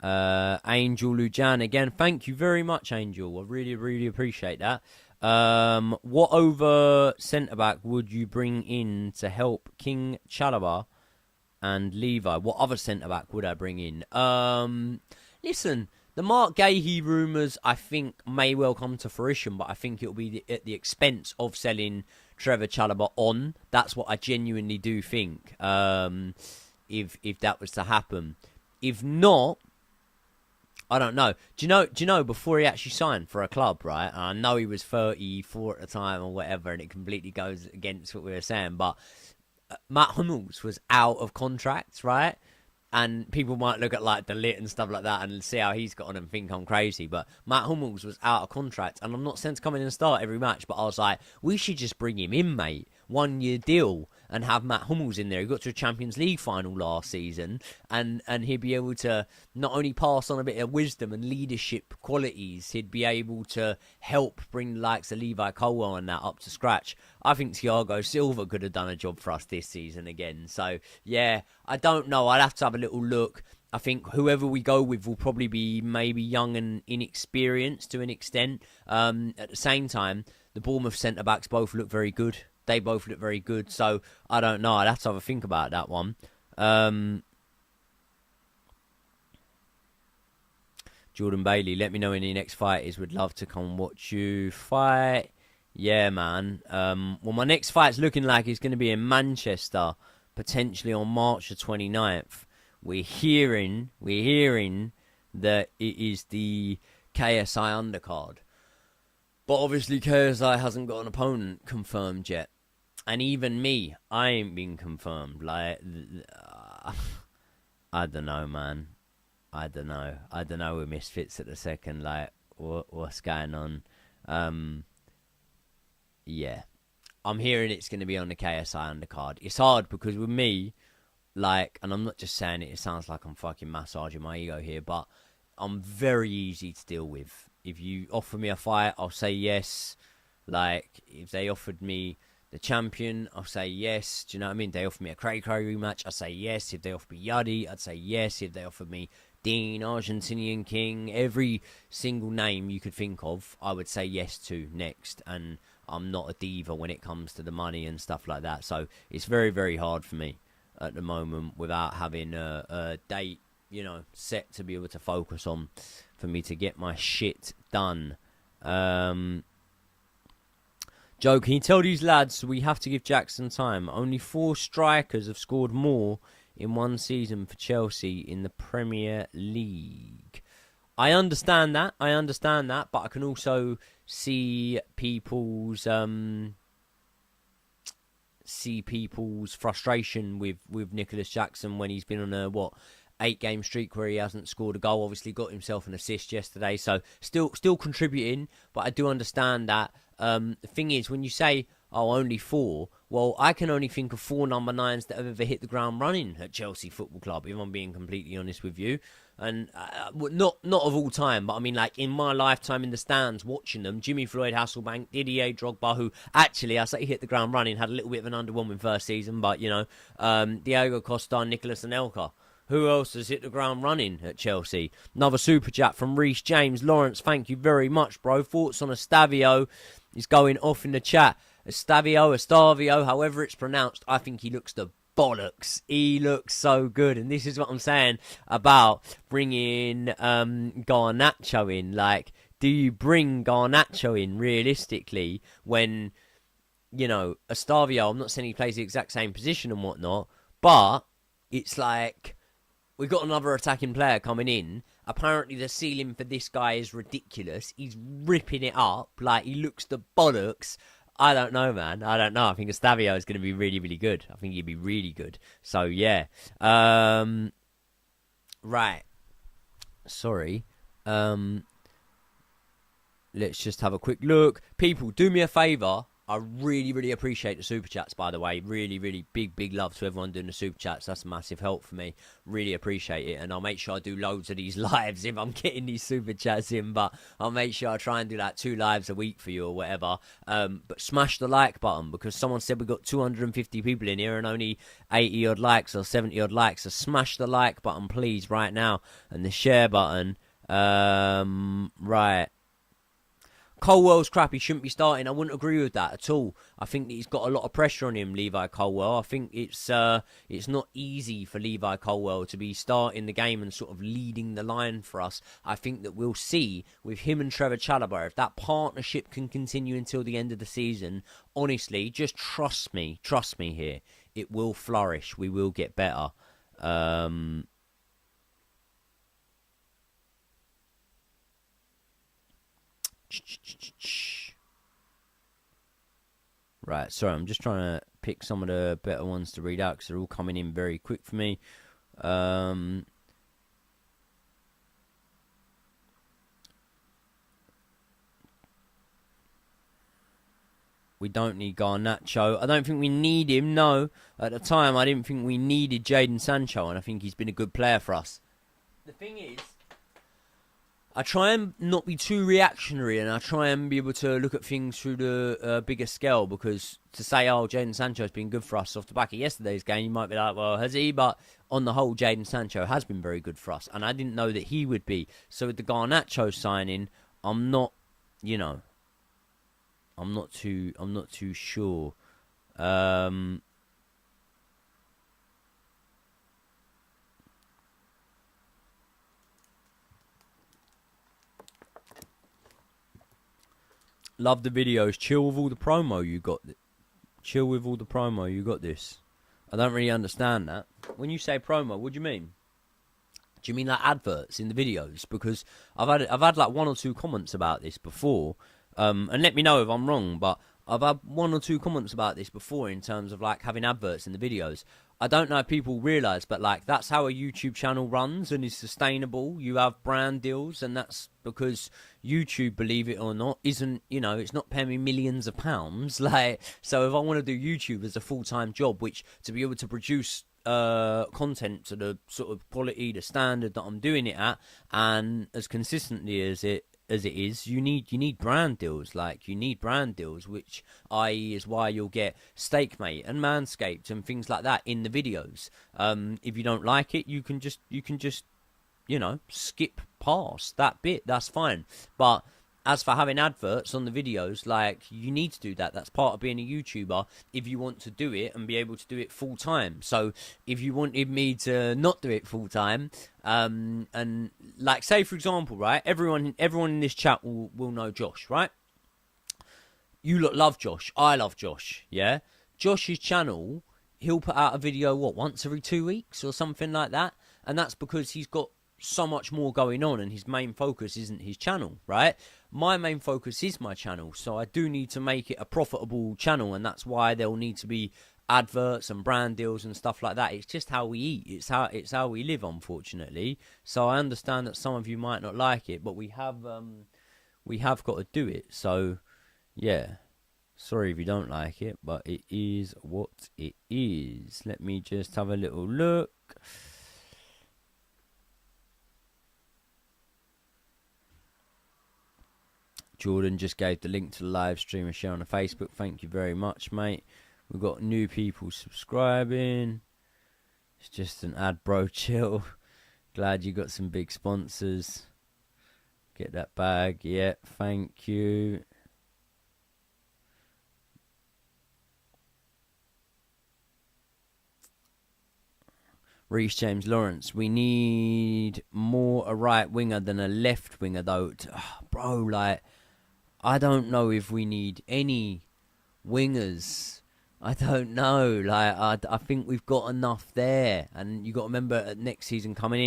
Angel Lujan again. Thank you very much, Angel. I really, really appreciate that. What over centre-back would you bring in to help King Chalobah and Levi? What other centre-back would I bring in? Listen, the Mark Gahey rumours, I think, may well come to fruition, but I think it'll be at the expense of selling Trevor Chalobah on. That's what I genuinely do think, if that was to happen. If not, I don't know. Do you know, before he actually signed for a club, right? And I know he was 34 at the time or whatever, and it completely goes against what we were saying, but Matt Hummels was out of contract, right? And people might look at, like, the lit and stuff like that and see how he's got on and think I'm crazy. But Matt Hummels was out of contract. And I'm not saying to come in and start every match, but I was like, we should just bring him in, mate. 1-year deal. And have Matt Hummels in there. He got to a Champions League final last season. And he'd be able to not only pass on a bit of wisdom and leadership qualities, he'd be able to help bring the likes of Levi Colwell and that up to scratch. I think Thiago Silva could have done a job for us this season again. So, yeah, I don't know. I'd have to have a little look. I think whoever we go with will probably be maybe young and inexperienced to an extent. At the same time, the Bournemouth centre-backs both look very good. They both look very good. So, I don't know. I'd have to have a think about that one. Jordan Bailey, let me know when your next fight is. Would love to come watch you fight. Yeah, man. Well, my next fight's looking like it's going to be in Manchester, potentially on March the 29th. We're hearing that it is the KSI undercard. But obviously KSI hasn't got an opponent confirmed yet. And even me, I ain't been confirmed. Like, I don't know, man. I don't know. I don't know with Misfits at the second. Like, what's going on? Yeah. I'm hearing it's going to be on the KSI undercard. It's hard because with me, like, and I'm not just saying it, it sounds like I'm fucking massaging my ego here, but I'm very easy to deal with. If you offer me a fight, I'll say yes. Like, if they offered me the champion, I'll say yes. Do you know what I mean? They offered me a Cray rematch, I'd say yes. If they offered me Yadi, I'd say yes. If they offered me Dean, Argentinian King, every single name you could think of, I would say yes to next. And I'm not a diva when it comes to the money and stuff like that. So it's very, very hard for me at the moment without having a date, you know, set to be able to focus on for me to get my shit done. Joe, can you tell these lads we have to give Jackson time? Only 4 strikers have scored more in one season for Chelsea in the Premier League. I understand that, but I can also see people's frustration with Nicholas Jackson when he's been on a 8-game streak where he hasn't scored a goal. Obviously got himself an assist yesterday, so still contributing, but I do understand that. The thing is, when you say, only 4, well, I can only think of 4 number 9s that have ever hit the ground running at Chelsea Football Club, if I'm being completely honest with you. And not of all time, but I mean, like, in my lifetime in the stands watching them, Jimmy Floyd Hasselbank, Didier Drogba, who actually, I say he hit the ground running, had a little bit of an underwhelming first season, but, you know, Diego Costa, Nicolas Anelka. Who else has hit the ground running at Chelsea? Another super chat from Reece James. Lawrence, thank you very much, bro. Thoughts on Estavio? He's going off in the chat. Estavio, however it's pronounced, I think he looks the bollocks. He looks so good. And this is what I'm saying about bringing Garnacho in. Like, do you bring Garnacho in realistically when, you know, Estavio, I'm not saying he plays the exact same position and whatnot, but it's like, we've got another attacking player coming in. Apparently the ceiling for this guy is ridiculous. He's ripping it up. Like, he looks the bollocks. I don't know, man. I don't know. I think Estavio is going to be really, really good. I think he'd be really good. So, yeah. Right. Sorry. Let's just have a quick look. People, do me a favour. I really, really appreciate the super chats, by the way. Really, really big love to everyone doing the super chats. That's a massive help for me. Really appreciate it. And I'll make sure I do loads of these lives if I'm getting these super chats in. But I'll make sure I try and do like 2 lives a week for you or whatever. But smash the like button, because someone said we got 250 people in here and only 80 odd likes or 70 odd likes. So smash the like button, please, right now. And the share button. Right. Colwell's crap, he shouldn't be starting. I wouldn't agree with that at all. I think that he's got a lot of pressure on him, Levi Colwell. I think it's not easy for Levi Colwell to be starting the game and sort of leading the line for us. I think that we'll see with him and Trevor Chalobah, if that partnership can continue until the end of the season, honestly, just trust me here. It will flourish. We will get better. Right, sorry, I'm just trying to pick some of the better ones to read out because they're all coming in very quick for me. We don't need Garnacho. I don't think we need him, no. At the time, I didn't think we needed Jadon Sancho, and I think he's been a good player for us. The thing is, I try and not be too reactionary, and I try and be able to look at things through the bigger scale, because to say, Jadon Sancho's been good for us off the back of yesterday's game, you might be like, well, has he? But on the whole, Jadon Sancho has been very good for us, and I didn't know that he would be. So with the Garnacho signing, I'm not, I'm not too sure. Love the videos. Chill with all the promo you got. Chill with all the promo you got this. I don't really understand that. When you say promo, what do you mean? Do you mean like adverts in the videos? Because I've had like 1 or 2 comments about this before. And let me know if I'm wrong, but I've had 1 or 2 comments about this before in terms of like having adverts in the videos. I don't know if people realise, but like that's how a YouTube channel runs and is sustainable. You have brand deals, and that's because YouTube, believe it or not, isn't, you know, it's not paying me millions of pounds. Like, so if I want to do YouTube as a full-time job, which to be able to produce content to the sort of quality, the standard that I'm doing it at, and as consistently as it is, you need brand deals. Like, you need brand deals, which i.e. is why you'll get Steakmate and Manscaped and things like that in the videos. If you don't like it, you can just you know, skip past that bit. That's fine. But as for having adverts on the videos, like, you need to do that. That's part of being a YouTuber if you want to do it and be able to do it full time. So if you wanted me to not do it full time, and like, say for example, right, everyone in this chat will know Josh, right? You lot love Josh. I love Josh. Yeah, Josh's channel, he'll put out a video once every 2 weeks or something like that, and that's because he's got so much more going on and his main focus isn't his channel, right? My main focus is my channel, so I do need to make it a profitable channel, and that's why there'll need to be adverts and brand deals and stuff like that. It's just how we eat. It's how we live, unfortunately. So I understand that some of you might not like it, but we have got to do it. So yeah, sorry if you don't like it, but it is what it is. Let me just have a little look. Jordan just gave the link to the live stream and share on the Facebook. Thank you very much, mate. We've got new people subscribing. It's just an ad, bro. Chill. Glad you got some big sponsors. Get that bag. Yeah, thank you. Reece James Lawrence. We need more a right winger than a left winger, though. Bro, like, I don't know if we need any wingers. I don't know. Like, I think we've got enough there. And you got to remember, next season coming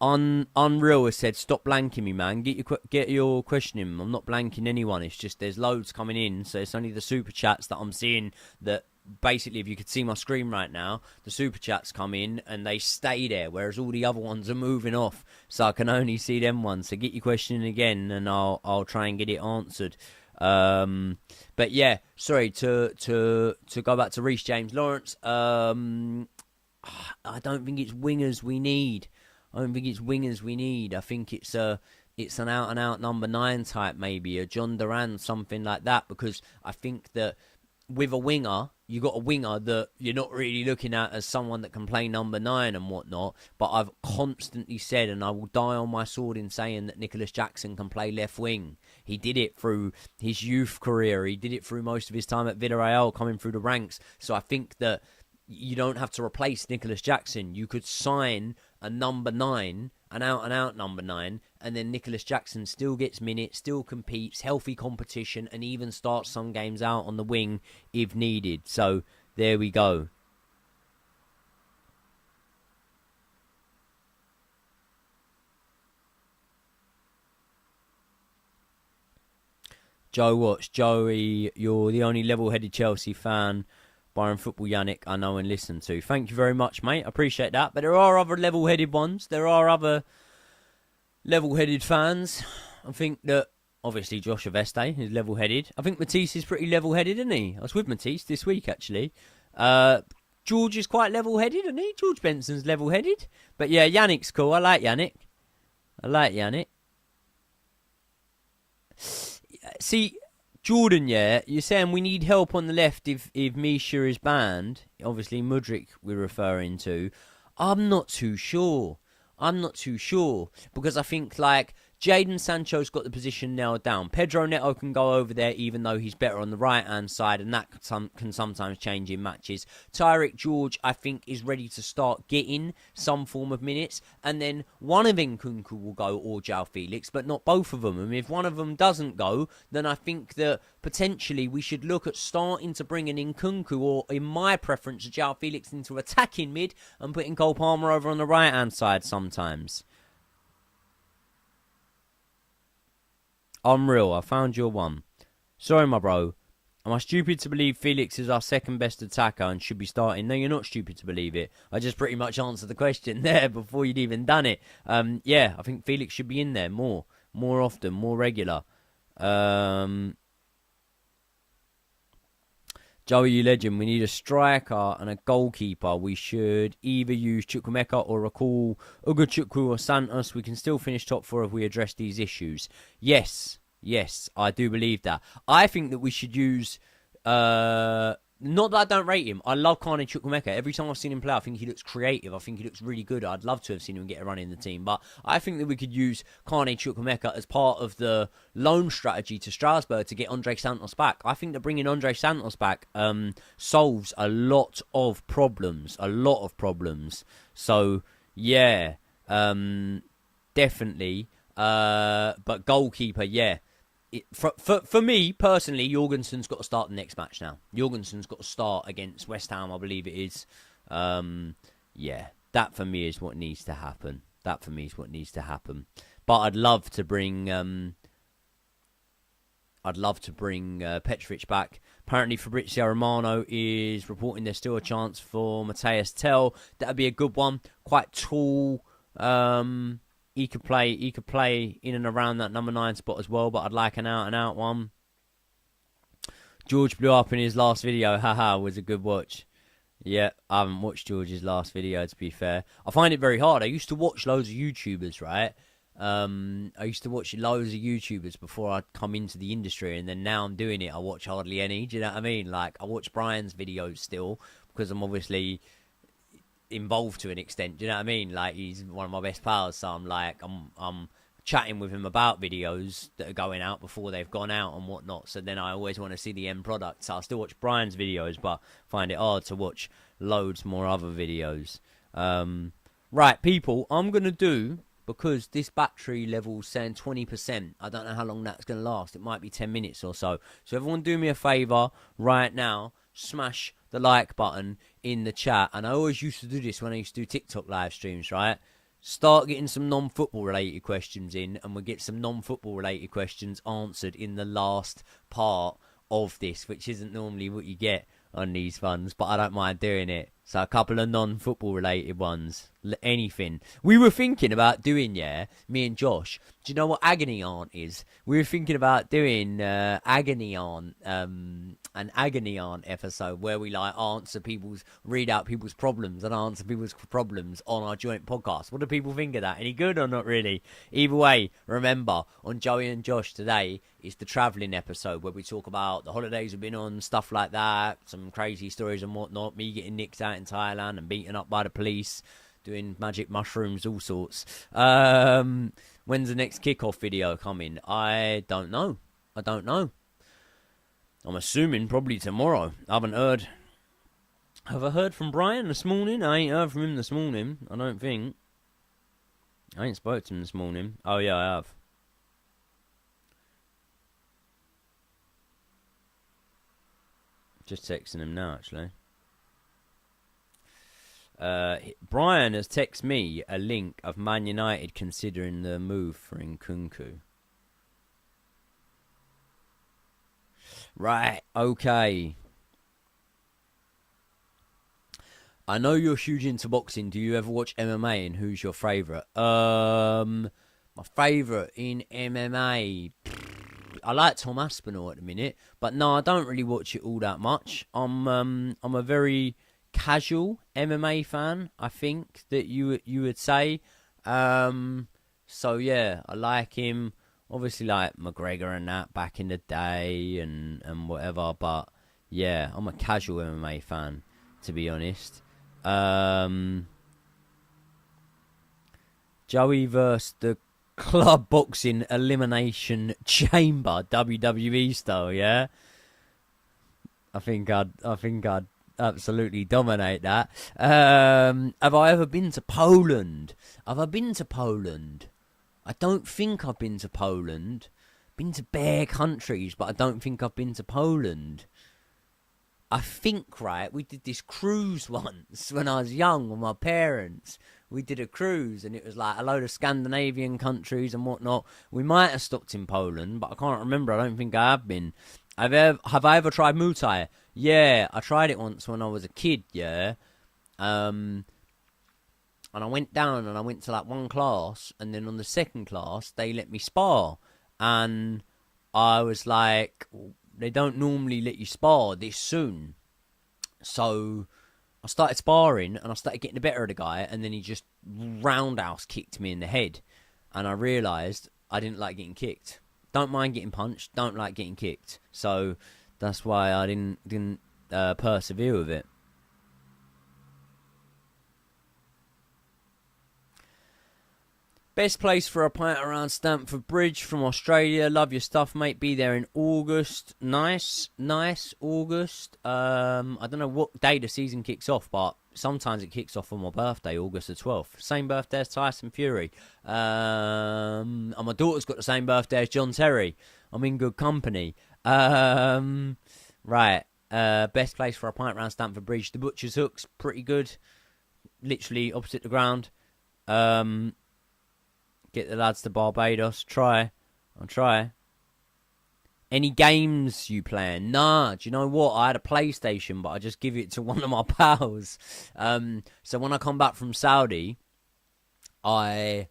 in, Unreal has said, stop blanking me, man. Get your question in. I'm not blanking anyone. It's just there's loads coming in. So it's only the super chats that I'm seeing that. Basically, if you could see my screen right now, the super chats come in and they stay there, whereas all the other ones are moving off. So I can only see them ones. So get your question in again, and I'll try and get it answered. But yeah, sorry to go back to Reece James Lawrence. I don't think it's wingers we need. I think it's an out and out number 9 type, maybe a John Duran, something like that. Because I think that with a winger, you got a winger that you're not really looking at as someone that can play number 9 and whatnot. But I've constantly said, and I will die on my sword in saying, that Nicholas Jackson can play left wing. He did it through his youth career. He did it through most of his time at Villarreal, coming through the ranks. So I think that you don't have to replace Nicholas Jackson. You could sign a number 9, an out-and-out number 9, and then Nicholas Jackson still gets minutes, still competes, healthy competition, and even starts some games out on the wing if needed. So there we go. Joe Watts, Joey, you're the only level-headed Chelsea fan Byron Football Yannick I know and listen to. Thank you very much, mate. I appreciate that. But there are other level-headed ones. There are other level-headed fans. I think that, obviously, Josh Aveste is level-headed. I think Matisse is pretty level-headed, isn't he? I was with Matisse this week, actually. George is quite level-headed, isn't he? George Benson's level-headed. But yeah, Yannick's cool. I like Yannick. See, Jordan, yeah, you're saying we need help on the left if Misha is banned. Obviously, Mudryk we're referring to. I'm not too sure. Because I think, like, Jadon Sancho's got the position nailed down. Pedro Neto can go over there even though he's better on the right-hand side, and that can sometimes change in matches. Tyrick George, I think, is ready to start getting some form of minutes, and then one of Nkunku will go, or João Felix, but not both of them. And if one of them doesn't go, then I think that potentially we should look at starting to bring an Nkunku, or in my preference, João Felix into attacking mid and putting Cole Palmer over on the right-hand side sometimes. Unreal, I found your one. Sorry, my bro. Am I stupid to believe Felix is our second best attacker and should be starting? No, you're not stupid to believe it. I just pretty much answered the question there before you'd even done it. Yeah, I think Felix should be in there more often, more regular. Joey, you legend. We need a striker and a goalkeeper. We should either use Chukwuemeka or recall Ugochukwu or Santos. We can still finish top four if we address these issues. Yes, I do believe that. I think that we should use... not that I don't rate him. I love Carney Chukwuemeka. Every time I've seen him play, I think he looks creative. I think he looks really good. I'd love to have seen him get a run in the team. But I think that we could use Carney Chukwuemeka as part of the loan strategy to Strasbourg to get Andre Santos back. I think that bringing Andre Santos back solves a lot of problems. So, yeah, definitely. But goalkeeper, yeah. For me, personally, Jorgensen's got to start the next match now. Jorgensen's got to start against West Ham, I believe it is. Yeah, that for me is what needs to happen. But I'd love to bring Petrovic back. Apparently, Fabrizio Romano is reporting there's still a chance for Matthias Tell. That'd be a good one. Quite tall. He could play in and around that number 9 spot as well, but I'd like an out-and-out one. George blew up in his last video. Haha, was a good watch. Yeah, I haven't watched George's last video, to be fair. I find it very hard. I used to watch loads of YouTubers, right? I used to watch loads of YouTubers before I'd come into the industry, and then now I'm doing it. I watch hardly any. Do you know what I mean? Like, I watch Brian's videos still, because I'm obviously... involved to an extent, do you know what I mean? Like, he's one of my best pals, so I'm chatting with him about videos that are going out before they've gone out and whatnot, so then I always want to see the end product. So I still watch Brian's videos, but find it hard to watch loads more other videos. Right, people, I'm gonna do, because this battery level's saying 20%, I don't know how long that's gonna last. It might be 10 minutes or so. So everyone do me a favour right now, smash the like button in the chat. And I always used to do this when I used to do TikTok live streams, right? Start getting some non-football related questions in, and we'll get some non-football related questions answered in the last part of this, which isn't normally what you get on these ones, but I don't mind doing it. So a couple of non-football related ones, anything. We were thinking about doing, me and Josh, do you know what agony aunt is? We were thinking about doing agony aunt, an agony aunt episode where we like read out people's problems and answer people's problems on our joint podcast. What do people think of that? Any good or not really? Either way, remember, on Joey and Josh today is the travelling episode where we talk about the holidays we've been on, stuff like that, some crazy stories and whatnot, me getting nicked out in Thailand and beaten up by the police, doing magic mushrooms, all sorts. When's the next kickoff video coming? I don't know. I'm assuming probably tomorrow. I haven't heard. Have I heard from Brian this morning? I ain't heard from him this morning, I don't think. I ain't spoke to him this morning. Oh yeah, I have. Just texting him now, actually. Brian has texted me a link of Man United considering the move for Nkunku. Right, okay. I know you're huge into boxing. Do you ever watch MMA, and who's your favourite? My favourite in MMA... I like Tom Aspinall at the minute, but no, I don't really watch it all that much. I'm a very casual MMA fan, I think that you would say. So yeah, I like him. Obviously, like McGregor and that back in the day and whatever. But yeah, I'm a casual MMA fan, to be honest. Joey versus the Club Boxing Elimination Chamber, WWE style, yeah. I think I'd absolutely dominate that. Have I ever been to Poland? Have I been to Poland? I don't think I've been to Poland. Been to bare countries, but I don't think I've been to Poland. I think, right, we did this cruise once when I was young with my parents. We did a cruise, and it was like a load of Scandinavian countries and whatnot. We might have stopped in Poland, but I can't remember. I don't think I have been. Have I ever tried Muay Thai? Yeah, I tried it once when I was a kid, yeah. And I went down and I went to like one class, and then on the second class, they let me spar. And I was like, they don't normally let you spar this soon. So I started sparring and I started getting the better of the guy, and then he just roundhouse kicked me in the head. And I realised I didn't like getting kicked. Don't mind getting punched, don't like getting kicked. So that's why I didn't persevere with it. Best place for a pint around Stamford Bridge from Australia. Love your stuff, mate. Be there in August. Nice, August. I don't know what day the season kicks off, but sometimes it kicks off on my birthday, August the 12th. Same birthday as Tyson Fury. And my daughter's got the same birthday as John Terry. I'm in good company. Right. Best place for a pint around Stamford Bridge. The Butcher's Hook's pretty good. Literally opposite the ground. Get the lads to Barbados. I'll try. Any games you playing? Nah, do you know what? I had a PlayStation, but I just give it to one of my pals. So when I come back from Saudi, I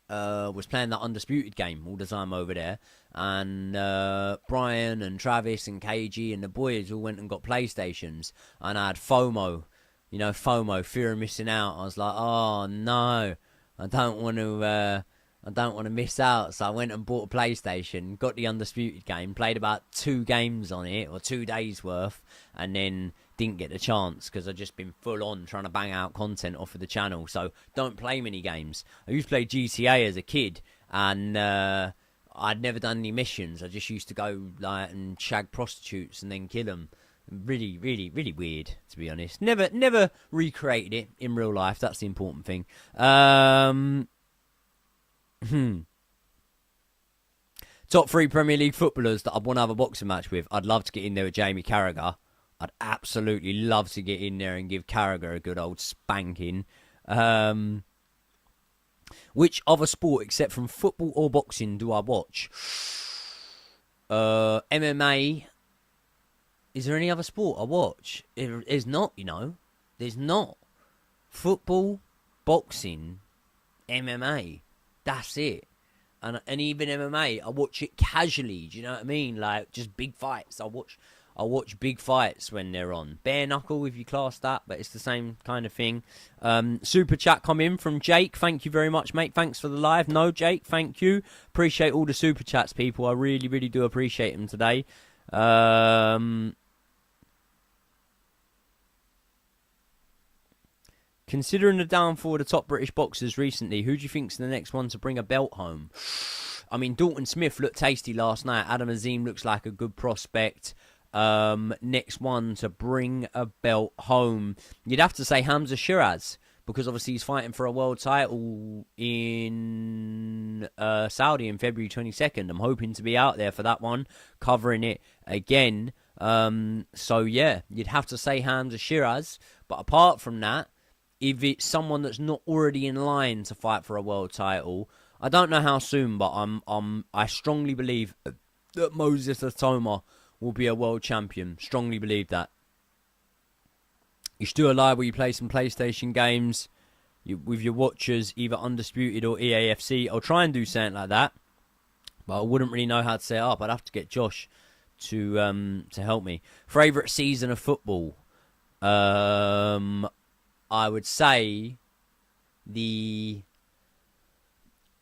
was playing that Undisputed game all the time over there. And Brian and Travis and KG and the boys all went and got PlayStations. And I had FOMO. You know, FOMO, fear of missing out. I was like, oh, no. I don't want to miss out, so I went and bought a PlayStation, got the Undisputed game, played about 2 games on it, or 2 days worth, and then didn't get the chance because I've just been full on trying to bang out content off of the channel, so don't play many games. I used to play GTA as a kid, and I'd never done any missions. I just used to go like and shag prostitutes and then kill them. Really, really, really weird, to be honest. Never recreated it in real life. That's the important thing. Top 3 Premier League footballers that I'd want to have a boxing match with. I'd love to get in there with Jamie Carragher. I'd absolutely love to get in there and give Carragher a good old spanking. Which other sport, except from football or boxing, do I watch? MMA. Is there any other sport I watch? There's not, you know. There's not. Football, boxing, MMA. That's it. And even MMA, I watch it casually. Do you know what I mean? Like, just big fights. I watch big fights when they're on. Bare knuckle, if you class that, but it's the same kind of thing. Super chat come in from Jake. Thank you very much, mate. Thanks for the live. No, Jake, thank you. Appreciate all the super chats, people. I really, really do appreciate them today. Considering the downfall of the top British boxers recently, who do you think's the next one to bring a belt home? I mean, Dalton Smith looked tasty last night. Adam Azim looks like a good prospect. Next one to bring a belt home, you'd have to say Hamza Shiraz, because obviously he's fighting for a world title in Saudi in February 22nd. I'm hoping to be out there for that one, covering it again. So yeah, you'd have to say Hamza Shiraz. But apart from that, if it's someone that's not already in line to fight for a world title, I don't know how soon, but I strongly believe that Moses Atoma will be a world champion. Strongly believe that. You're still alive where you play some PlayStation games with your watchers, either Undisputed or EAFC. I'll try and do something like that, but I wouldn't really know how to set it up. I'd have to get Josh to help me. Favourite season of football? I would say the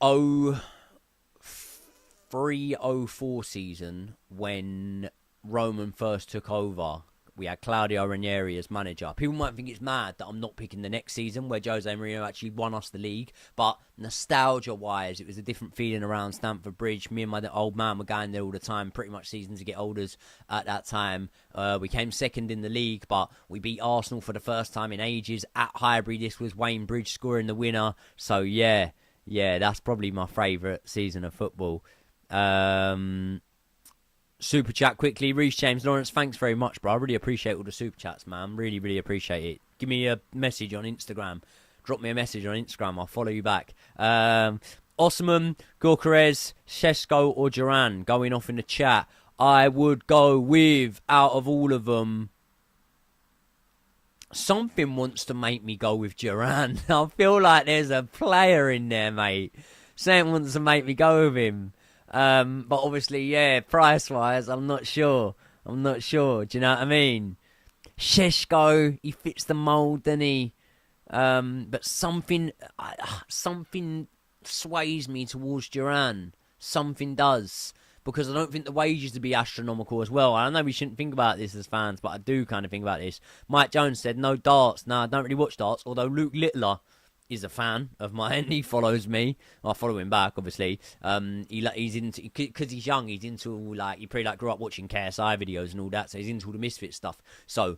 03-04 season when Roman first took over. We had Claudio Ranieri as manager. People might think it's mad that I'm not picking the next season where Jose Mourinho actually won us the league. But nostalgia-wise, it was a different feeling around Stamford Bridge. Me and my old man were going there all the time, pretty much season to get olders at that time. We came second in the league, but we beat Arsenal for the first time in ages. At Highbury, this was Wayne Bridge scoring the winner. So, yeah, that's probably my favourite season of football. Super chat quickly. Reece James Lawrence, thanks very much, bro. I really appreciate all the super chats, man. Really, really appreciate it. Give me a message on Instagram. Drop me a message on Instagram. I'll follow you back. Osman, Gorkarez, Shesko or Duran going off in the chat. I would go with, out of all of them, something wants to make me go with Duran. I feel like there's a player in there, mate. Something wants to make me go with him. But obviously, yeah, price-wise, I'm not sure. Do you know what I mean? Sheshko, he fits the mould, doesn't he? But something sways me towards Duran. Something does. Because I don't think the wages to be astronomical as well. I know we shouldn't think about this as fans, but I do kind of think about this. Mike Jones said, no darts. No, I don't really watch darts, although Luke Littler is a fan of mine. He follows me. I follow him back, obviously. He's into, because he's young, he's into, like, he probably like grew up watching KSI videos and all that, so he's into all the Misfit stuff. So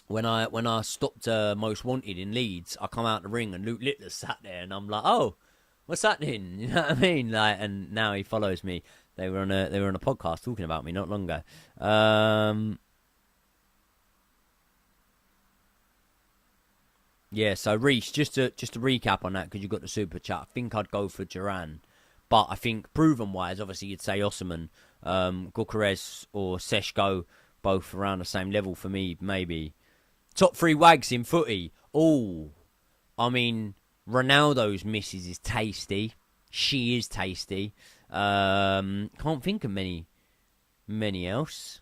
when I stopped Most Wanted in Leeds, I come out the ring and Luke Littler sat there, and I'm like, oh, what's happening? You know what I mean? Like, and now he follows me. They were on a podcast talking about me not long ago. Yeah, so Reese, just to recap on that, because you got the super chat, I think I'd go for Duran. But I think proven-wise, obviously you'd say Osman, Gyökeres or Seshko, both around the same level for me, maybe. Top 3 wags in footy. Oh, I mean, Ronaldo's missus is tasty. She is tasty. Can't think of many else.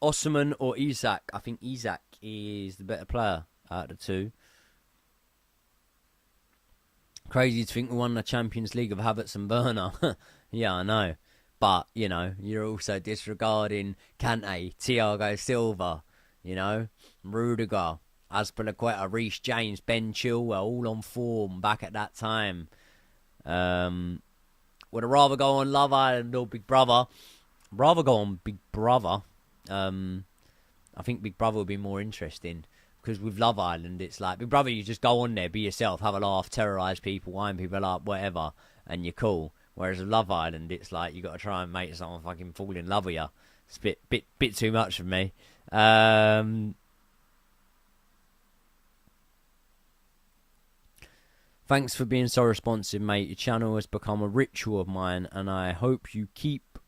Osman or Isak? I think Isak is the better player out of the two. Crazy to think we won the Champions League of Havertz and Burner. Yeah, I know. But, you know, you're also disregarding Kante, Thiago Silva, you know, Rudiger, Azpilicueta, Reece James, Ben Chilwell, all on form back at that time. Would I rather go on Love Island or Big Brother? Rather go on Big Brother. I think Big Brother would be more interesting, because with Love Island, it's like Big Brother, you just go on there, be yourself, have a laugh, terrorise people, wind people up, whatever, and you're cool. Whereas with Love Island, it's like you got to try and make someone fucking fall in love with you. It's a bit too much for me. Thanks for being so responsive, mate. Your channel has become a ritual of mine, and I hope you keep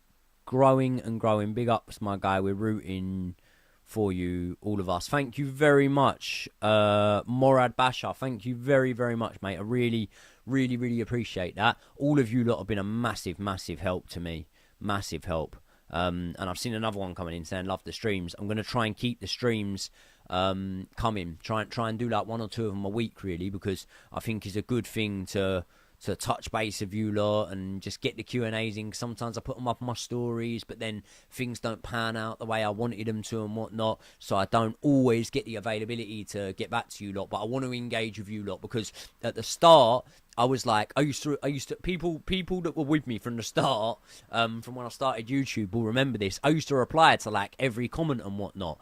growing and growing. Big ups, my guy. We're rooting for you, all of us. Thank you very much, Morad Basha. Thank you very, very much, mate. I really, really, really appreciate that. All of you lot have been a massive, massive help to me. Massive help. And I've seen another one coming in saying, love the streams. I'm going to try and keep the streams coming. Try and do like 1 or 2 of them a week, really, because I think it's a good thing to touch base with you lot and just get the Q&As in. Sometimes I put them up on my stories, but then things don't pan out the way I wanted them to and whatnot, so I don't always get the availability to get back to you lot. But I want to engage with you lot, because at the start, I was like, I used to people that were with me from the start, from when I started YouTube will remember this. I used to reply to like every comment and whatnot.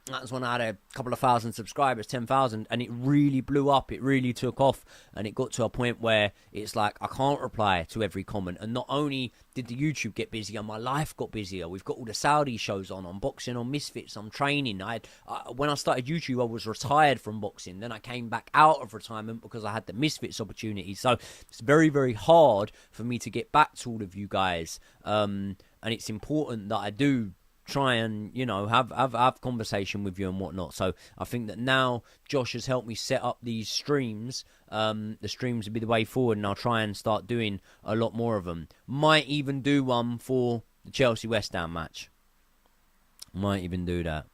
That was when I had a couple of thousand subscribers, 10,000, and it really blew up. It really took off, and it got to a point where it's like I can't reply to every comment. And not only did the YouTube get busier, my life got busier. We've got all the Saudi shows on boxing, on Misfits, I'm training. When I started YouTube, I was retired from boxing. Then I came back out of retirement because I had the Misfits opportunity. So it's very, very hard for me to get back to all of you guys. And it's important that I do try and, you know, have conversation with you and whatnot. So I think that now Josh has helped me set up these streams. The streams will be the way forward, and I'll try and start doing a lot more of them. Might even do one for the Chelsea West Ham match. Might even do that.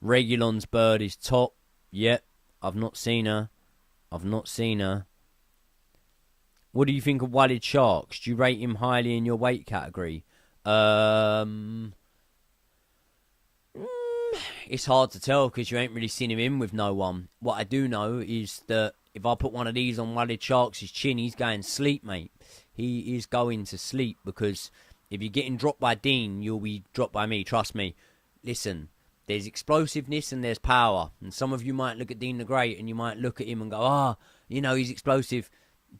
Regulon's bird is top. Yep, I've not seen her. What do you think of Walid Sharks? Do you rate him highly in your weight category? It's hard to tell because you ain't really seen him in with no one. What I do know is that if I put one of these on Walid Sharks' chin, he's going to sleep, mate. He is going to sleep, because if you're getting dropped by Dean, you'll be dropped by me. Trust me. Listen, there's explosiveness and there's power. And some of you might look at Dean the Great and you might look at him and go, you know, he's explosive.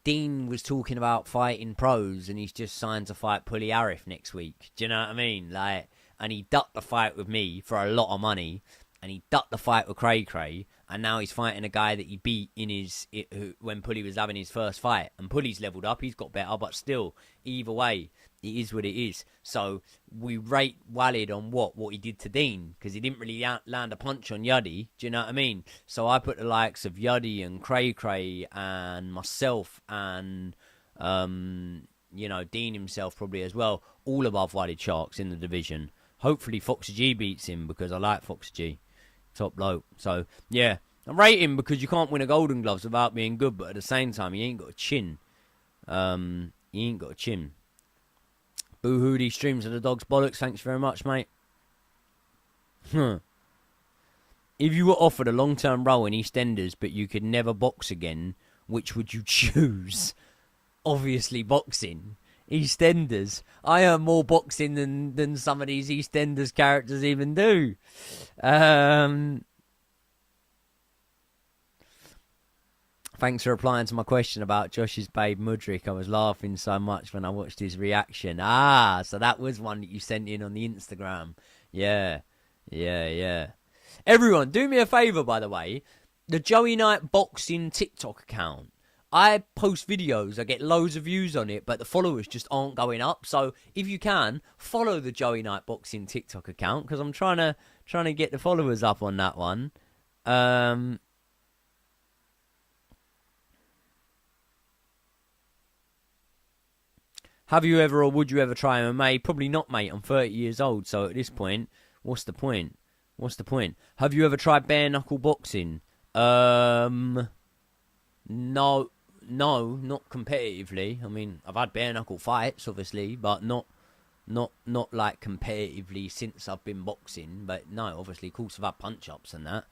Dean was talking about fighting pros, and he's just signed to fight Puli Arif next week. Do you know what I mean? Like, and he ducked the fight with me for a lot of money, and he ducked the fight with Cray Cray, and now he's fighting a guy that he beat when Pulley was having his first fight. And Pulley's leveled up, he's got better, but still, either way, it is what it is. So we rate Walid on what he did to Dean, because he didn't really land a punch on Yuddy. Do you know what I mean? So I put the likes of Yuddy and Cray Cray and myself and Dean himself probably as well, all above Walid Sharks in the division. Hopefully Foxy G beats him, because I like Foxy G. Top bloke. So, yeah. I rate him because you can't win a Golden Gloves without being good, but at the same time, he ain't got a chin. He ain't got a chin. Boo Hoodie streams of the Dogs Bollocks. Thanks very much, mate. If you were offered a long-term role in EastEnders, but you could never box again, which would you choose? Obviously, boxing. EastEnders. I earn more boxing than some of these EastEnders characters even do. Thanks for replying to my question about Josh's babe Mudrick. I was laughing so much when I watched his reaction. So that was one that you sent in on the Instagram. Yeah. Everyone, do me a favour, by the way. The Joey Knight Boxing TikTok account. I post videos, I get loads of views on it, but the followers just aren't going up. So if you can, follow the Joey Knight Boxing TikTok account, because I'm trying to get the followers up on that one. Have you ever or would you ever try MMA? Probably not, mate. I'm 30 years old, so at this point, what's the point? Have you ever tried bare knuckle boxing? No, not competitively. I mean, I've had bare knuckle fights, obviously, but not like competitively since I've been boxing. But no, obviously, of course, I've had punch ups and that.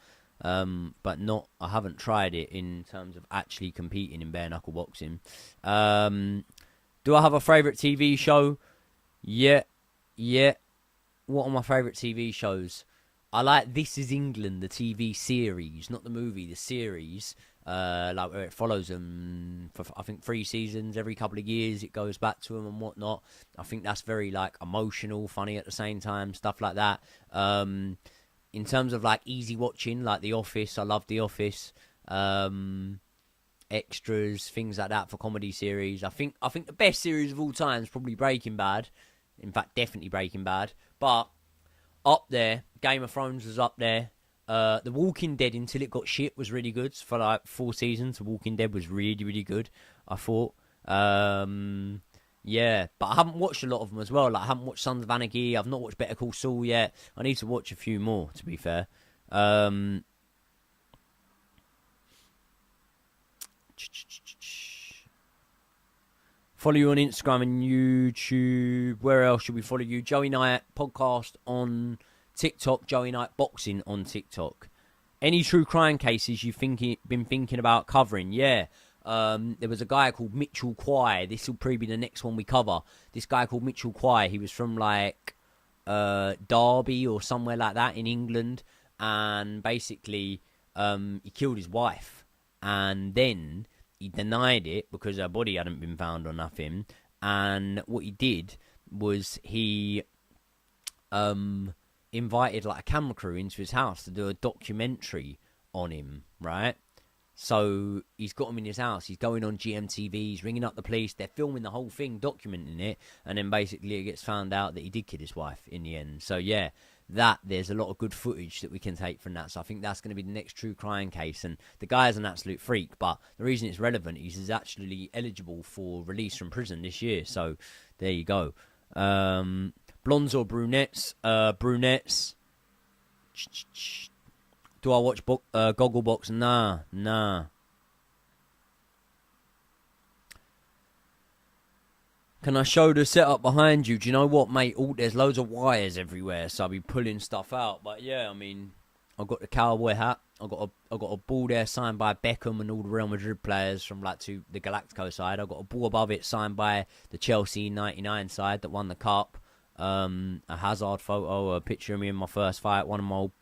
But not. I haven't tried it in terms of actually competing in bare knuckle boxing. Do I have a favourite TV show? Yeah. What are my favourite TV shows? I like This Is England, the TV series, not the movie, the series. Like where it follows them for I think 3 seasons. Every couple of years it goes back to them and whatnot. I think that's very like emotional, funny at the same time, stuff like that. In terms of like easy watching, like The Office, I love The Office. Extras, things like that for comedy series. I think the best series of all time is probably Breaking Bad. In fact, definitely Breaking Bad. But up there, Game of Thrones was up there. The Walking Dead, until it got shit, was really good. For like 4 seasons, The Walking Dead was really, really good, I thought. Yeah, but I haven't watched a lot of them as well. Like, I haven't watched Sons of Anarchy. I've not watched Better Call Saul yet. I need to watch a few more, to be fair. Follow you on Instagram and YouTube. Where else should we follow you? Joey Knight Podcast on TikTok. Joey Knight Boxing on TikTok. Any true crime cases you've been thinking about covering? Yeah. There was a guy called Mitchell Quay. This will probably be the next one we cover. This guy called Mitchell Quay. He was from like Derby or somewhere like that in England. And basically he killed his wife. And then he denied it because her body hadn't been found or nothing. And what he did was he invited like a camera crew into his house to do a documentary on him, right? So he's got him in his house. He's going on GMTV. He's ringing up the police. They're filming the whole thing, documenting it. And then basically it gets found out that he did kill his wife in the end. So yeah, there's a lot of good footage that we can take from that. So I think that's going to be the next true crime case. And the guy is an absolute freak. But the reason it's relevant is he's actually eligible for release from prison this year. So there you go. Blondes or brunettes? Brunettes. Do I watch Gogglebox? Nah. Can I show the setup behind you? Do you know what, mate? There's loads of wires everywhere, so I'll be pulling stuff out. But yeah, I mean, I've got the cowboy hat. I've got a ball there signed by Beckham and all the Real Madrid players from like to the Galactico side. I've got a ball above it signed by the Chelsea 99 side that won the cup. A Hazard photo, a picture of me in my first fight, one of my old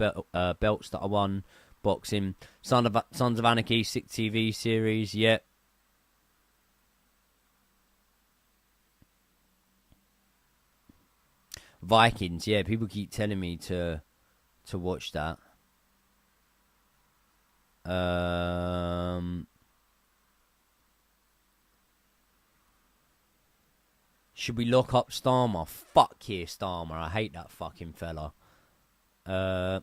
belts that I won boxing. Sons of Anarchy 6 TV series, yep. Vikings, yeah, people keep telling me to watch that. Should we lock up Starmer? Fuck yeah, Starmer. I hate that fucking fella. What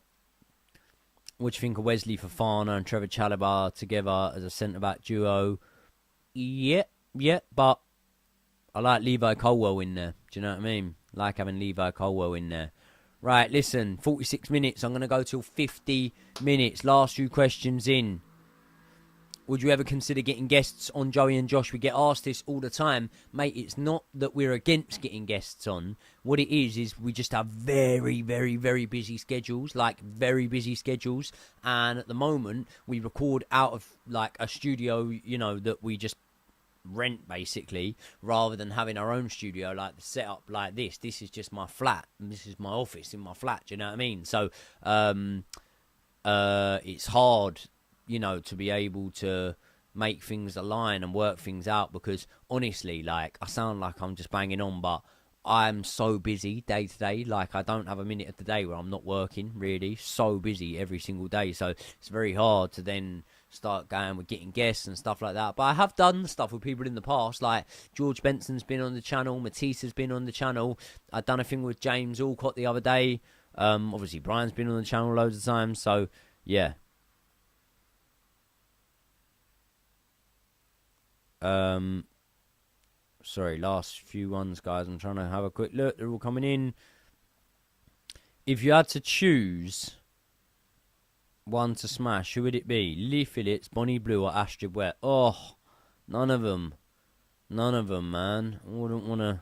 do you think of Wesley Fofana and Trevor Chalobah together as a centre-back duo? Yeah, but I like Levi Colwell in there. Do you know what I mean? Like having Levi Colwell in there. Right, listen, 46 minutes. I'm going to go till 50 minutes. Last few questions in. Would you ever consider getting guests on Joey and Josh? We get asked this all the time. Mate, it's not that we're against getting guests on. What it is we just have very, very, very busy schedules. Like, very busy schedules. And at the moment, we record out of, like, a studio, you know, that we just rent, basically, rather than having our own studio, like the setup like this. This is just my flat. And this is my office in my flat. Do you know what I mean? So, it's hard, you know, to be able to make things align and work things out, because honestly, like, I sound like I'm just banging on, but I'm so busy day to day. Like, I don't have a minute of the day where I'm not working, really. So busy every single day. So it's very hard to then start going with getting guests and stuff like that. But I have done stuff with people in the past, like George Benson's been on the channel, Matisse has been on the channel. I've done a thing with James Alcott the other day. Obviously Brian's been on the channel loads of times. So yeah. Sorry, last few ones, guys. I'm trying to have a quick look. They're all coming in. If you had to choose one to smash, who would it be? Lee Phillips, Bonnie Blue, or Astrid Wet? Oh, none of them. None of them, man. I wouldn't want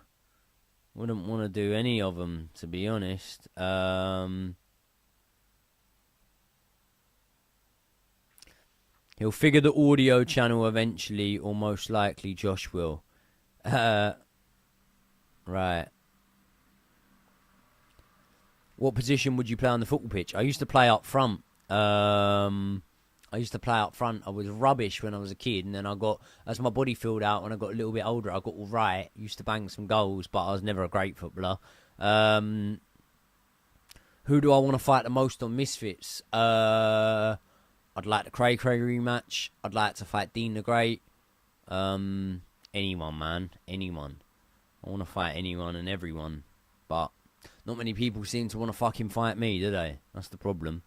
to do any of them, to be honest. He'll figure the audio channel eventually, or most likely Josh will. Right. What position would you play on the football pitch? I used to play up front. I was rubbish when I was a kid, and then as my body filled out when I got a little bit older, I got all right. Used to bang some goals, but I was never a great footballer. Who do I want to fight the most on Misfits? I'd like the Cray rematch. I'd like to fight Dean the Great. Anyone, man. Anyone. I want to fight anyone and everyone. But not many people seem to want to fucking fight me, do they? That's the problem.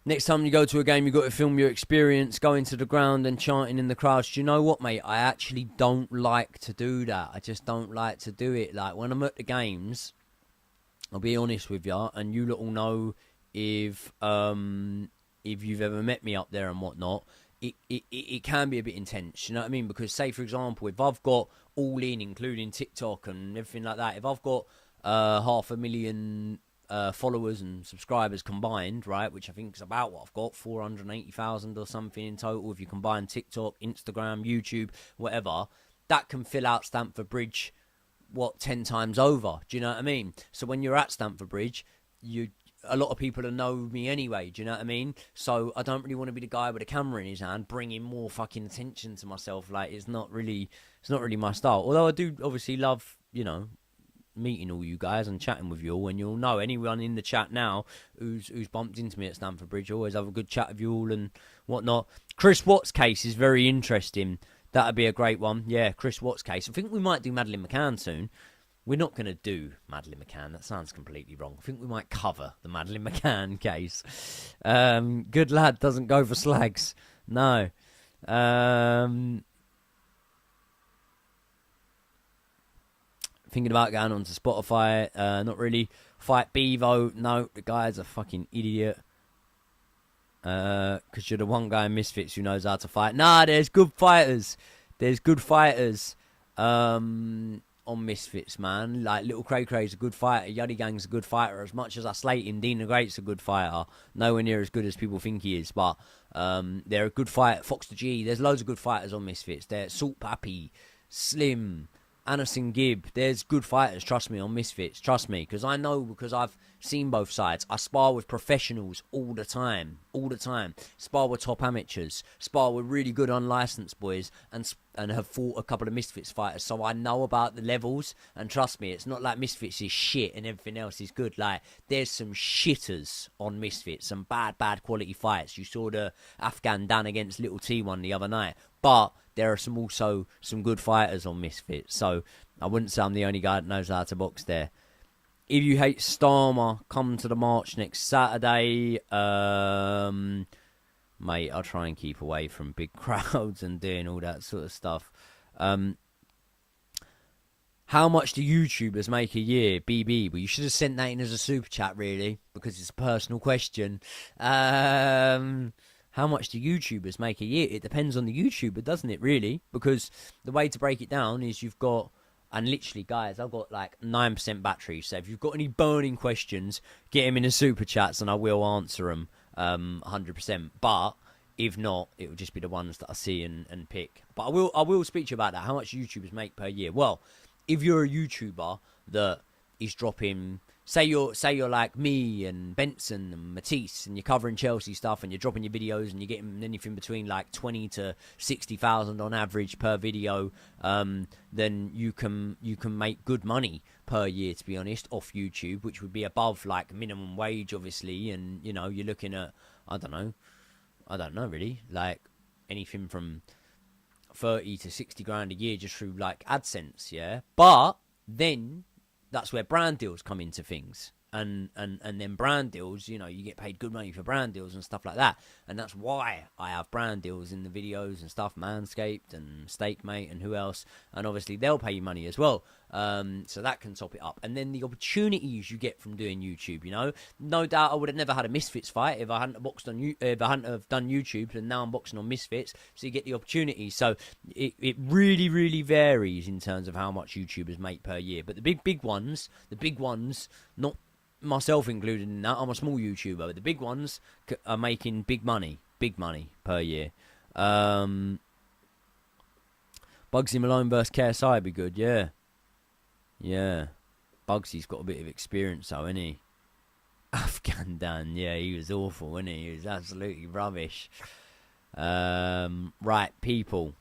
Next time you go to a game, you've got to film your experience, going to the ground and chanting in the crowds. Do you know what, mate? I actually don't like to do that. I just don't like to do it. Like, when I'm at the games, I'll be honest with you, and you lot will know if you've ever met me up there and whatnot, it can be a bit intense, you know what I mean? Because, say, for example, if I've got all in, including TikTok and everything like that, if I've got 500,000 followers and subscribers combined, right, which I think is about what I've got, 480,000 or something in total, if you combine TikTok, Instagram, YouTube, whatever, that can fill out Stamford Bridge, 10 times over, do you know what I mean? So when you're at Stamford Bridge, a lot of people will know me anyway, do you know what I mean? So I don't really want to be the guy with a camera in his hand bringing more fucking attention to myself. Like, it's not really my style. Although I do obviously love, you know, meeting all you guys and chatting with you all, and you'll know anyone in the chat now who's bumped into me at Stamford Bridge. Always have a good chat with you all and whatnot. Chris Watts' case is very interesting. That'd be a great one. Yeah, Chris Watts' case. I think we might do Madeleine McCann soon. We're not going to do Madeleine McCann. That sounds completely wrong. I think we might cover the Madeleine McCann case. Good lad doesn't go for slags. No. Thinking about going on to Spotify. Not really. Fight Bevo. No, the guy's a fucking idiot. Because you're the one guy in Misfits who knows how to fight. Nah, there's good fighters. There's good fighters. On Misfits, man. Like, Little Cray Cray's a good fighter. Yuddy Gang's a good fighter. As much as I slate him, Dean the Great's a good fighter. Nowhere near as good as people think he is, but they're a good fighter. Fox the G. There's loads of good fighters on Misfits. They're Salt Pappy, Slim, Anderson Gibb, there's good fighters, trust me, on Misfits. Trust me, because I know, because I've seen both sides. I spar with professionals all the time. All the time. Spar with top amateurs. Spar with really good unlicensed boys, and have fought a couple of Misfits fighters. So I know about the levels, and trust me, it's not like Misfits is shit and everything else is good. Like, there's some shitters on Misfits, some bad quality fights. You saw the Afghan Dan against Little T1 the other night. But there are also some good fighters on Misfits, so I wouldn't say I'm the only guy that knows how to box there. If you hate Starmer, come to the March next Saturday. Mate, I'll try and keep away from big crowds and doing all that sort of stuff. How much do YouTubers make a year? BB, well, you should have sent that in as a super chat, really, because it's a personal question. How much do YouTubers make a year? It depends on the YouTuber, doesn't it, really? Because the way to break it down is you've got, and literally, guys, I've got like 9% battery. So if you've got any burning questions, get them in the super chats and I will answer them 100%. But if not, it will just be the ones that I see and pick. But I will speak to you about that. How much YouTubers make per year? Well, if you're a YouTuber that is dropping... Say you're like me and Benson and Matisse, and you're covering Chelsea stuff, and you're dropping your videos, and you're getting anything between like 20 to 60,000 on average per video. Then you can make good money per year, to be honest, off YouTube, which would be above like minimum wage, obviously. And you know, you're looking at I don't know really, like anything from 30 to 60 grand a year just through like AdSense, yeah. But then that's where brand deals come into things. And then brand deals, you know, you get paid good money for brand deals and stuff like that. And that's why I have brand deals in the videos and stuff, Manscaped and Steakmate and who else. And obviously they'll pay you money as well. So that can top it up. And then the opportunities you get from doing YouTube, you know. No doubt I would have never had a Misfits fight if I hadn't boxed on if I hadn't have done YouTube, and now I'm boxing on Misfits. So you get the opportunities. So it really, really varies in terms of how much YouTubers make per year. But the big ones, not myself included in that, I'm a small YouTuber, but the big ones are making big money per year. Bugsy Malone versus KSI would be good, yeah. Bugsy's got a bit of experience though, isn't he? Afghan Dan, yeah, he was awful, wasn't he? He was absolutely rubbish. Right, people,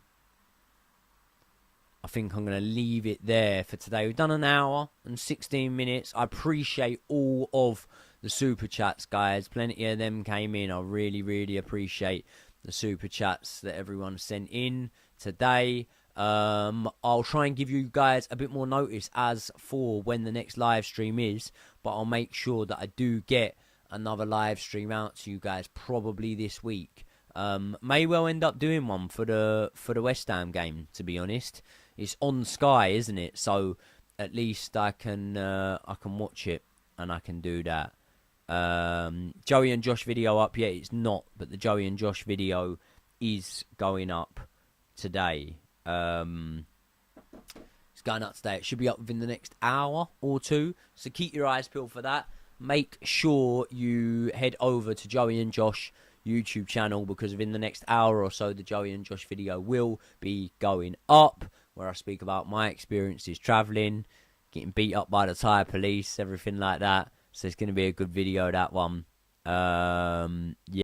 I think I'm going to leave it there for today. We've done an hour and 16 minutes. I appreciate all of the super chats, guys. Plenty of them came in. I really, really appreciate the super chats that everyone sent in today. I'll try and give you guys a bit more notice as for when the next live stream is, but I'll make sure that I do get another live stream out to you guys probably this week. May well end up doing one for the West Ham game, to be honest. It's on Sky, isn't it? So at least I can watch it and I can do that. Joey and Josh video up yet? It's not, but the Joey and Josh video is going up today. It's going up today. It should be up within the next hour or two. So keep your eyes peeled for that. Make sure you head over to Joey and Josh YouTube channel, because within the next hour or so the Joey and Josh video will be going up, where I speak about my experiences travelling, getting beat up by the Thai police, everything like that. So it's going to be a good video, that one. Yeah.